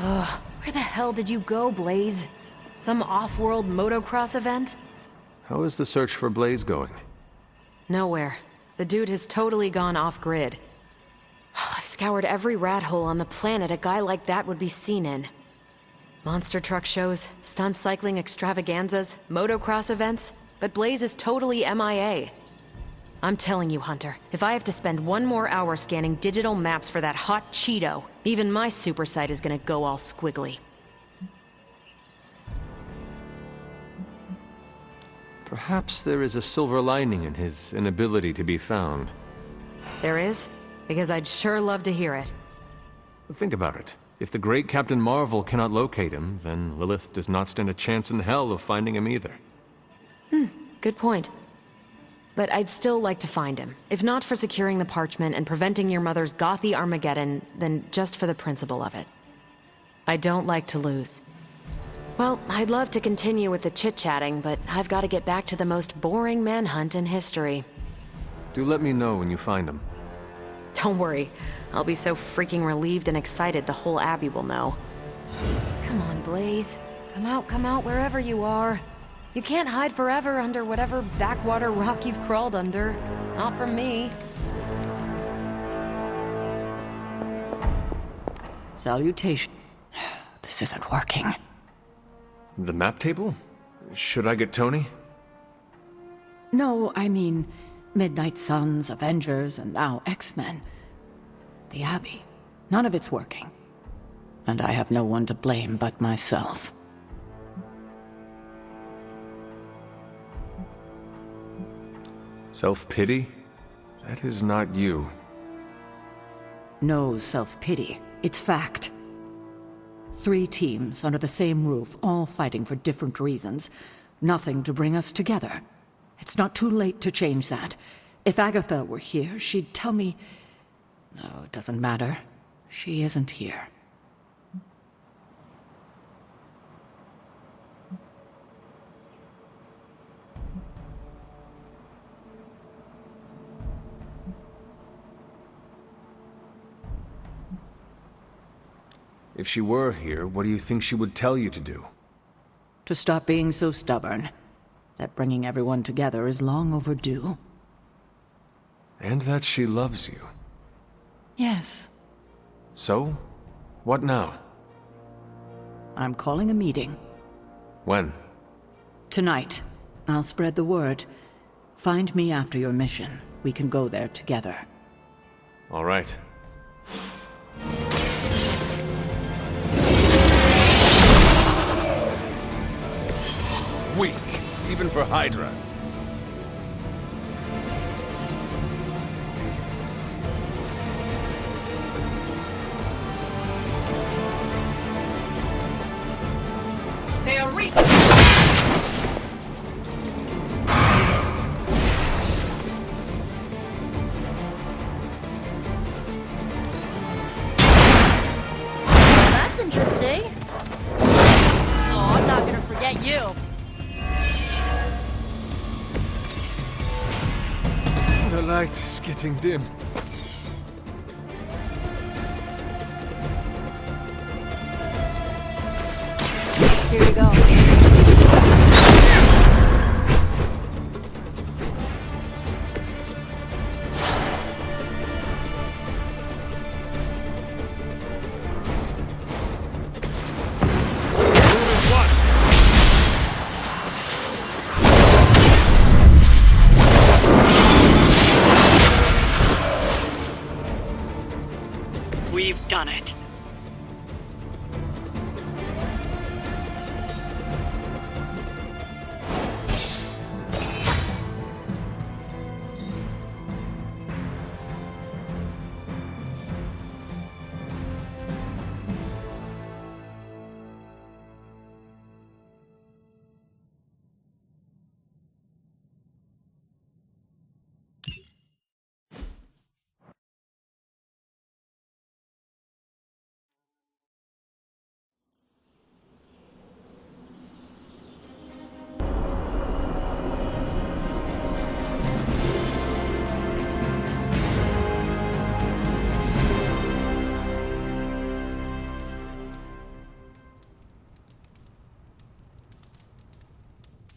Ugh, where the hell did you go, Blaze? Some off-world motocross event? How is the search for Blaze going? Nowhere. The dude has totally gone off-grid. I've scoured every rat hole on the planet a guy like that would be seen in. Monster truck shows, stunt cycling extravaganzas, motocross events, but Blaze is totally MIA. I'm telling you, Hunter, if I have to spend one more hour scanning digital maps for that hot Cheeto, even my super sight is gonna go all squiggly. Perhaps there is a silver lining in his inability to be found. There is? Because I'd sure love to hear it. Think about it. If the great Captain Marvel cannot locate him, then Lilith does not stand a chance in hell of finding him either. Good point. But I'd still like to find him. If not for securing the parchment and preventing your mother's gothy Armageddon, then just for the principle of it. I don't like to lose. Well, I'd love to continue with the chit-chatting, but I've got to get back to the most boring manhunt in history. Do let me know when you find him. Don't worry. I'll be so freaking relieved and excited the whole Abbey will know. Come on, Blaze. Come out wherever you are. You can't hide forever under whatever backwater rock you've crawled under. Not from me. Salutation. This isn't working. The map table? Should I get Tony? No, I mean Midnight Suns, Avengers, and now X-Men. The Abbey. None of it's working. And I have no one to blame but myself. Self-pity? That is not you. No self-pity. It's fact. 3 teams under the same roof, all fighting for different reasons. Nothing to bring us together. It's not too late to change that. If Agatha were here, she'd tell me... No, it doesn't matter. She isn't here. If she were here, what do you think she would tell you to do? To stop being so stubborn. That bringing everyone together is long overdue. And that she loves you. Yes. So? What now? I'm calling a meeting. When? Tonight. I'll spread the word. Find me after your mission. We can go there together. All right. Weak, even for Hydra. They are weak! That's interesting. Oh, I'm not gonna forget you. The light is getting dim. Here you go. We've done it.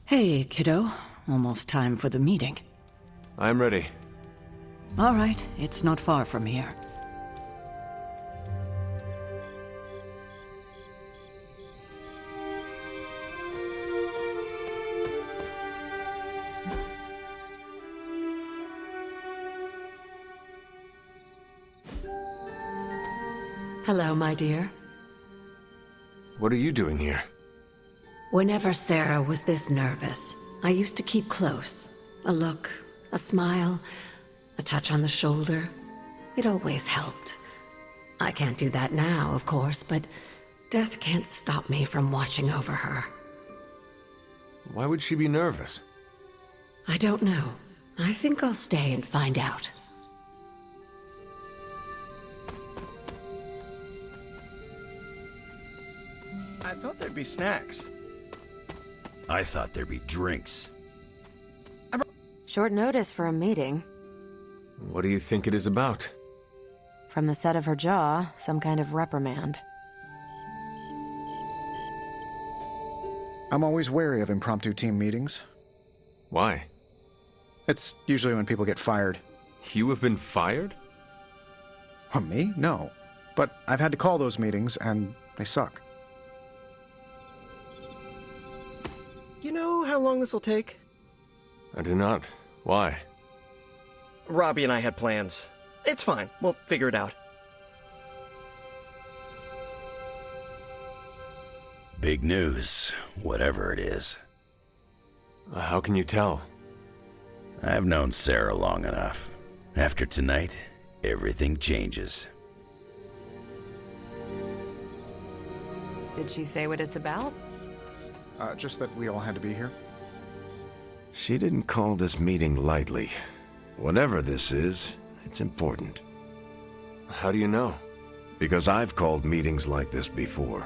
Hey, kiddo. Almost time for the meeting. I'm ready. All right, it's not far from here. Hello, my dear. What are you doing here? Whenever Sarah was this nervous, I used to keep close. A look, a smile, a touch on the shoulder. It always helped. I can't do that now, of course, but death can't stop me from watching over her. Why would she be nervous? I don't know. I think I'll stay and find out. I thought there'd be snacks. I thought there'd be drinks. Short notice for a meeting. What do you think it is about? From the set of her jaw, some kind of reprimand. I'm always wary of impromptu team meetings. Why? It's usually when people get fired. You have been fired? Me? No. But I've had to call those meetings, and they suck. You know how long this will take? I do not. Why? Robbie and I had plans. It's fine. We'll figure it out. Big news, whatever it is. How can you tell? I've known Sarah long enough. After tonight, everything changes. Did she say what it's about? Just that we all had to be here. She didn't call this meeting lightly. Whatever this is, it's important. How do you know? Because I've called meetings like this before.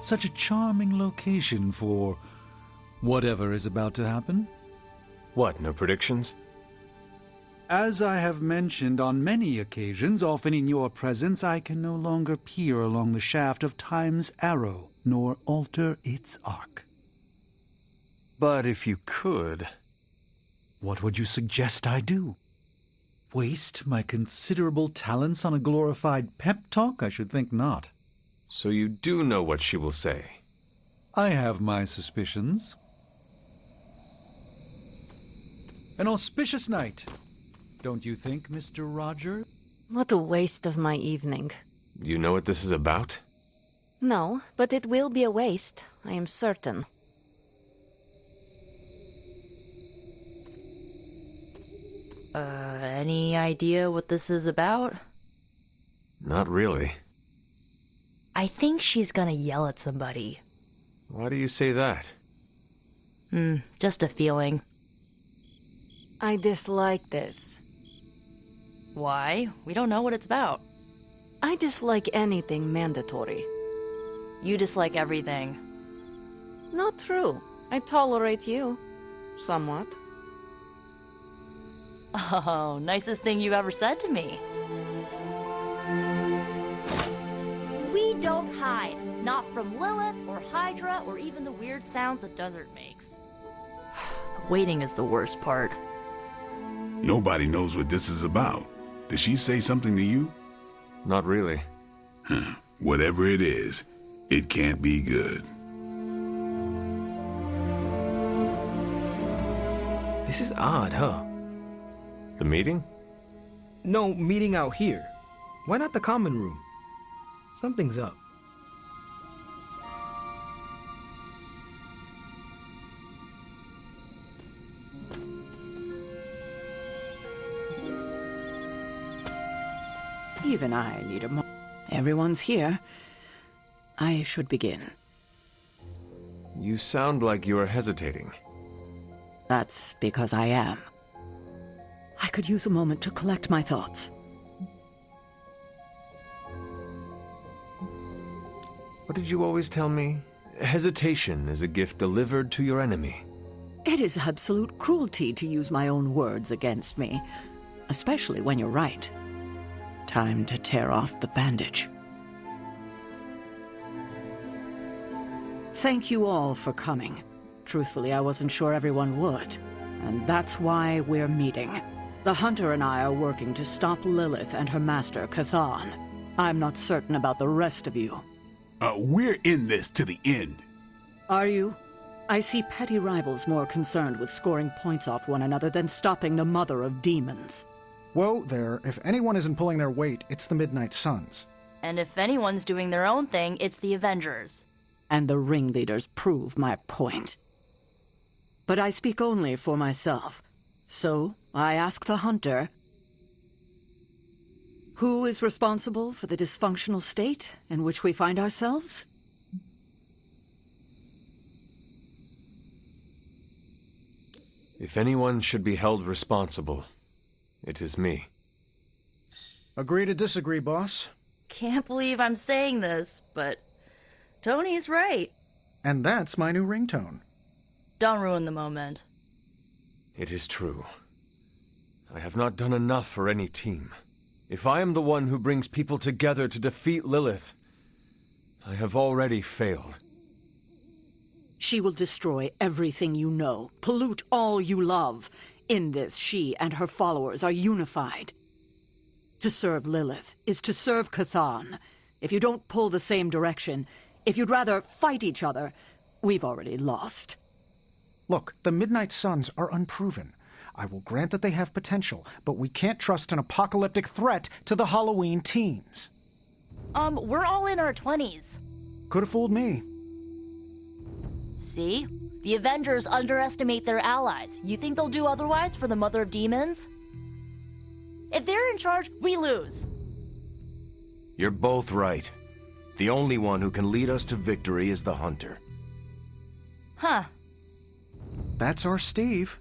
Such a charming location for whatever is about to happen. What, no predictions? As I have mentioned on many occasions, often in your presence, I can no longer peer along the shaft of time's arrow, nor alter its arc. But if you could... What would you suggest I do? Waste my considerable talents on a glorified pep talk? I should think not. So you do know what she will say? I have my suspicions. An auspicious night, don't you think, Mr. Roger? What a waste of my evening. You know what this is about? No, but it will be a waste, I am certain. Any idea what this is about? Not really. I think she's gonna yell at somebody. Why do you say that? Just a feeling. I dislike this. Why? We don't know what it's about. I dislike anything mandatory. You dislike everything. Not true. I tolerate you. Somewhat. Oh, nicest thing you've ever said to me. We don't hide. Not from Lilith or Hydra or even the weird sounds the desert makes. The waiting is the worst part. Nobody knows what this is about. Did she say something to you? Not really. Whatever it is, it can't be good. This is odd, huh? The meeting? No, meeting out here. Why not the common room? Something's up. Even I need a moment. Everyone's here. I should begin. You sound like you are hesitating. That's because I am. I could use a moment to collect my thoughts. What did you always tell me? Hesitation is a gift delivered to your enemy. It is absolute cruelty to use my own words against me, especially when you're right. Time to tear off the bandage. Thank you all for coming. Truthfully, I wasn't sure everyone would. And that's why we're meeting. The Hunter and I are working to stop Lilith and her master, Cathan. I'm not certain about the rest of you. We're in this to the end. Are you? I see petty rivals more concerned with scoring points off one another than stopping the mother of demons. Whoa there, if anyone isn't pulling their weight, it's the Midnight Suns. And if anyone's doing their own thing, it's the Avengers. And the ringleaders prove my point. But I speak only for myself. So, I ask the Hunter, who is responsible for the dysfunctional state in which we find ourselves? If anyone should be held responsible, it is me. Agree to disagree, boss. Can't believe I'm saying this, but Tony's right. And that's my new ringtone. Don't ruin the moment. It is true. I have not done enough for any team. If I am the one who brings people together to defeat Lilith, I have already failed. She will destroy everything you know, pollute all you love. In this, she and her followers are unified. To serve Lilith is to serve Cathan. If you don't pull the same direction, if you'd rather fight each other, we've already lost. Look, the Midnight Suns are unproven. I will grant that they have potential, but we can't trust an apocalyptic threat to the Halloween teens. We're all in our 20s. Could have fooled me. See? The Avengers underestimate their allies. You think they'll do otherwise for the Mother of Demons? If they're in charge, we lose. You're both right. The only one who can lead us to victory is the Hunter. Huh. That's our Steve.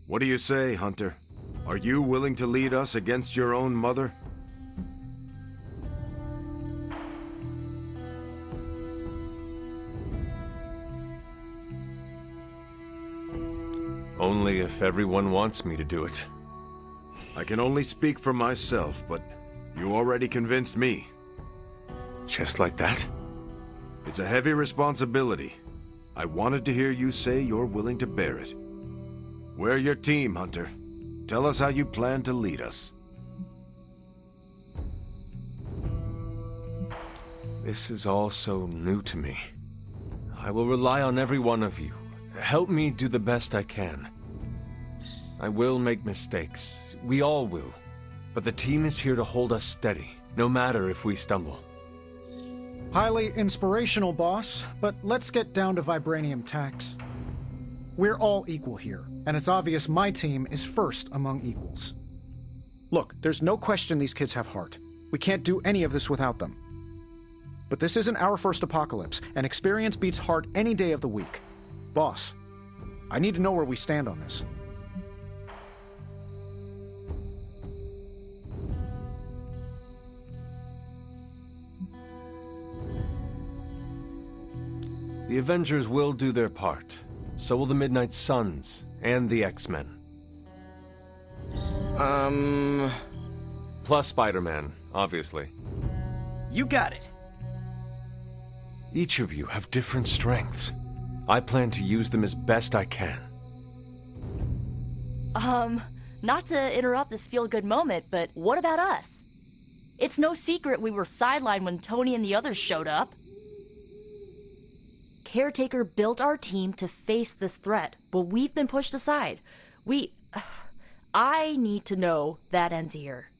What do you say, Hunter? Are you willing to lead us against your own mother? Only if everyone wants me to do it. I can only speak for myself, but you already convinced me. Just like that? It's a heavy responsibility. I wanted to hear you say you're willing to bear it. We're your team, Hunter. Tell us how you plan to lead us. This is all so new to me. I will rely on every one of you. Help me do the best I can. I will make mistakes. We all will. But the team is here to hold us steady, no matter if we stumble. Highly inspirational, boss, but let's get down to vibranium tax. We're all equal here, and it's obvious my team is first among equals. Look, there's no question these kids have heart. We can't do any of this without them. But this isn't our first apocalypse, and experience beats heart any day of the week. Boss, I need to know where we stand on this. The Avengers will do their part. So will the Midnight Suns and the X-Men. Plus Spider-Man, obviously. You got it. Each of you have different strengths. I plan to use them as best I can. Not to interrupt this feel-good moment, but what about us? It's no secret we were sidelined when Tony and the others showed up. Caretaker built our team to face this threat, but we've been pushed aside. I need to know that ends here.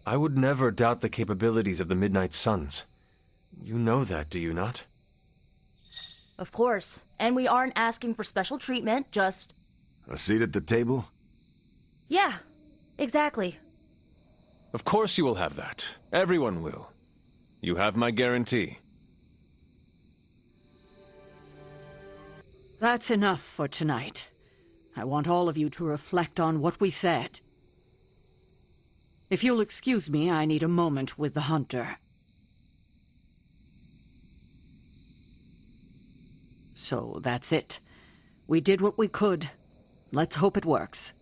I would never doubt the capabilities of the Midnight Suns. You know that, do you not? Of course. And we aren't asking for special treatment, just... A seat at the table? Yeah, exactly. Of course you will have that. Everyone will. You have my guarantee. That's enough for tonight. I want all of you to reflect on what we said. If you'll excuse me, I need a moment with the Hunter. So that's it. We did what we could. Let's hope it works.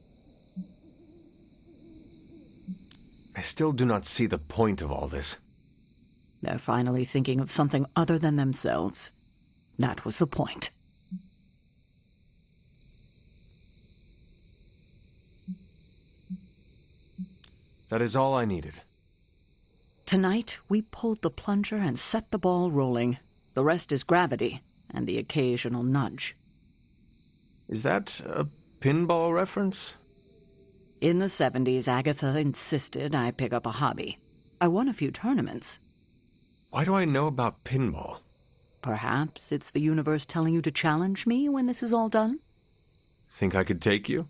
I still do not see the point of all this. They're finally thinking of something other than themselves. That was the point. That is all I needed. Tonight, we pulled the plunger and set the ball rolling. The rest is gravity and the occasional nudge. Is that a pinball reference? In the 70s, Agatha insisted I pick up a hobby. I won a few tournaments. Why do I know about pinball? Perhaps it's the universe telling you to challenge me when this is all done? Think I could take you?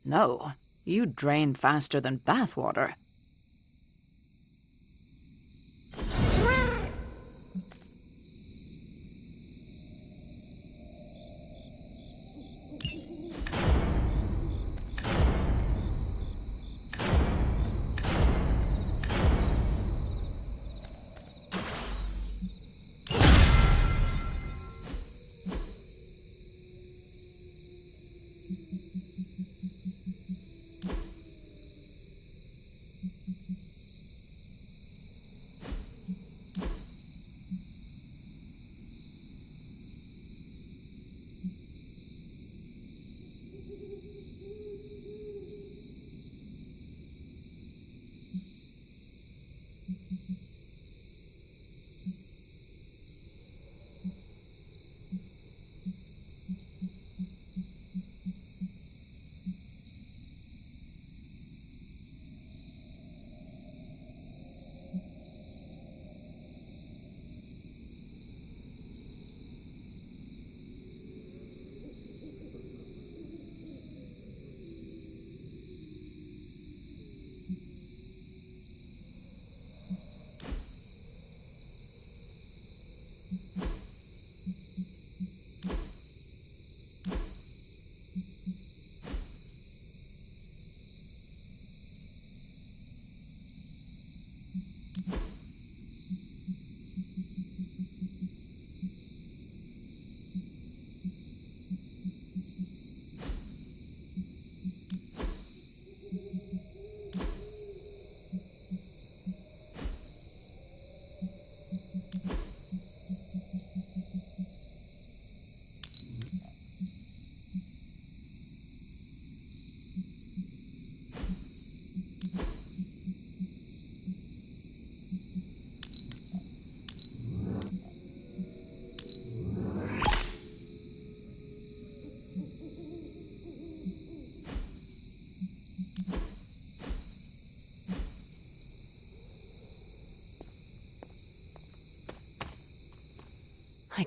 No. You drain faster than bathwater.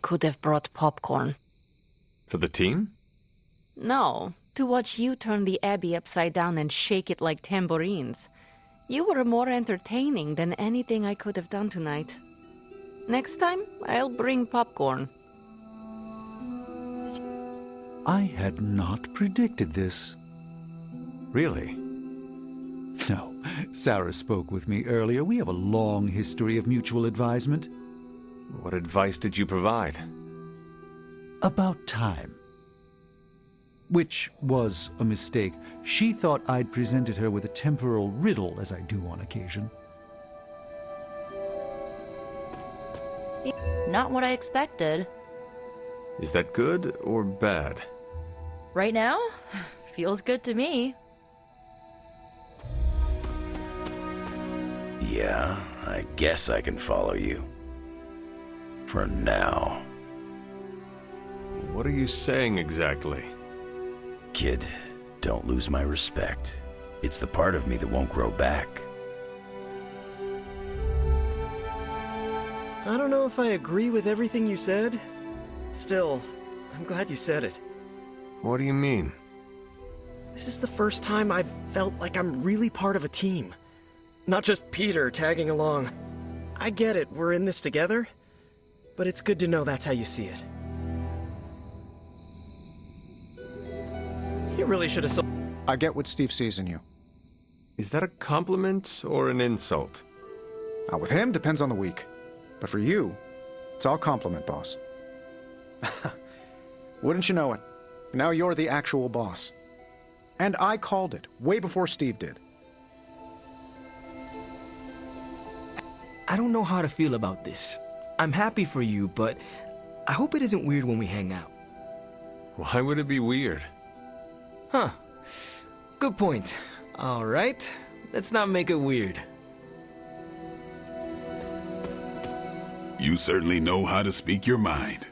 could have brought popcorn. For the team? No, to watch you turn the Abbey upside down and shake it like tambourines. You were more entertaining than anything I could have done tonight. Next time, I'll bring popcorn. I had not predicted this. Really? No. Sarah spoke with me earlier. We have a long history of mutual advisement. What advice did you provide? About time. Which was a mistake. She thought I'd presented her with a temporal riddle, as I do on occasion. Not what I expected. Is that good or bad? Right now? Feels good to me. Yeah, I guess I can follow you. For now. What are you saying exactly? Kid, don't lose my respect. It's the part of me that won't grow back. I don't know if I agree with everything you said. Still, I'm glad you said it. What do you mean? This is the first time I've felt like I'm really part of a team. Not just Peter tagging along. I get it, we're in this together. But it's good to know that's how you see it. You really should have I get what Steve sees in you. Is that a compliment or an insult? With him, depends on the week. But for you, it's all compliment, boss. Wouldn't you know it? Now you're the actual boss. And I called it, way before Steve did. I don't know how to feel about this. I'm happy for you, but I hope it isn't weird when we hang out. Why would it be weird? Huh. Good point. All right, let's not make it weird. You certainly know how to speak your mind.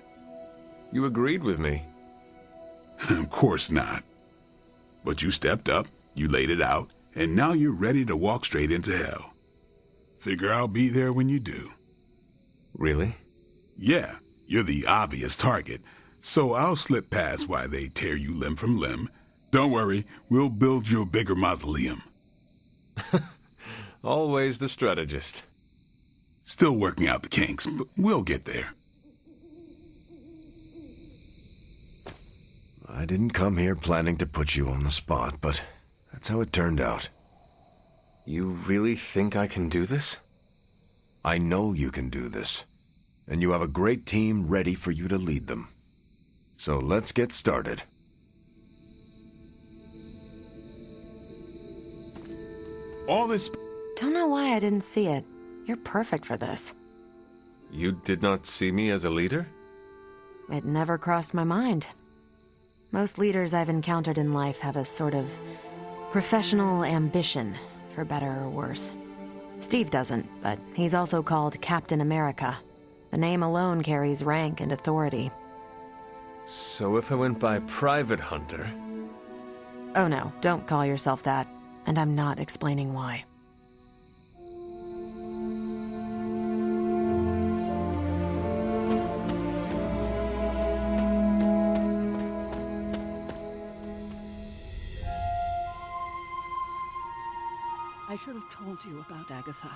You agreed with me. Of course not. But you stepped up, you laid it out, and now you're ready to walk straight into hell. Figure I'll be there when you do. Really? Yeah, you're the obvious target, so I'll slip past why they tear you limb from limb. Don't worry, we'll build you a bigger mausoleum. Always the strategist. Still working out the kinks, but we'll get there. I didn't come here planning to put you on the spot, but that's how it turned out. You really think I can do this? I know you can do this, and you have a great team ready for you to lead them. So let's get started. All this... Don't know why I didn't see it. You're perfect for this. You did not see me as a leader? It never crossed my mind. Most leaders I've encountered in life have a sort of professional ambition, for better or worse. Steve doesn't, but he's also called Captain America. The name alone carries rank and authority. So if I went by Private Hunter... Oh no, don't call yourself that. And I'm not explaining why. I should have told you about Agatha.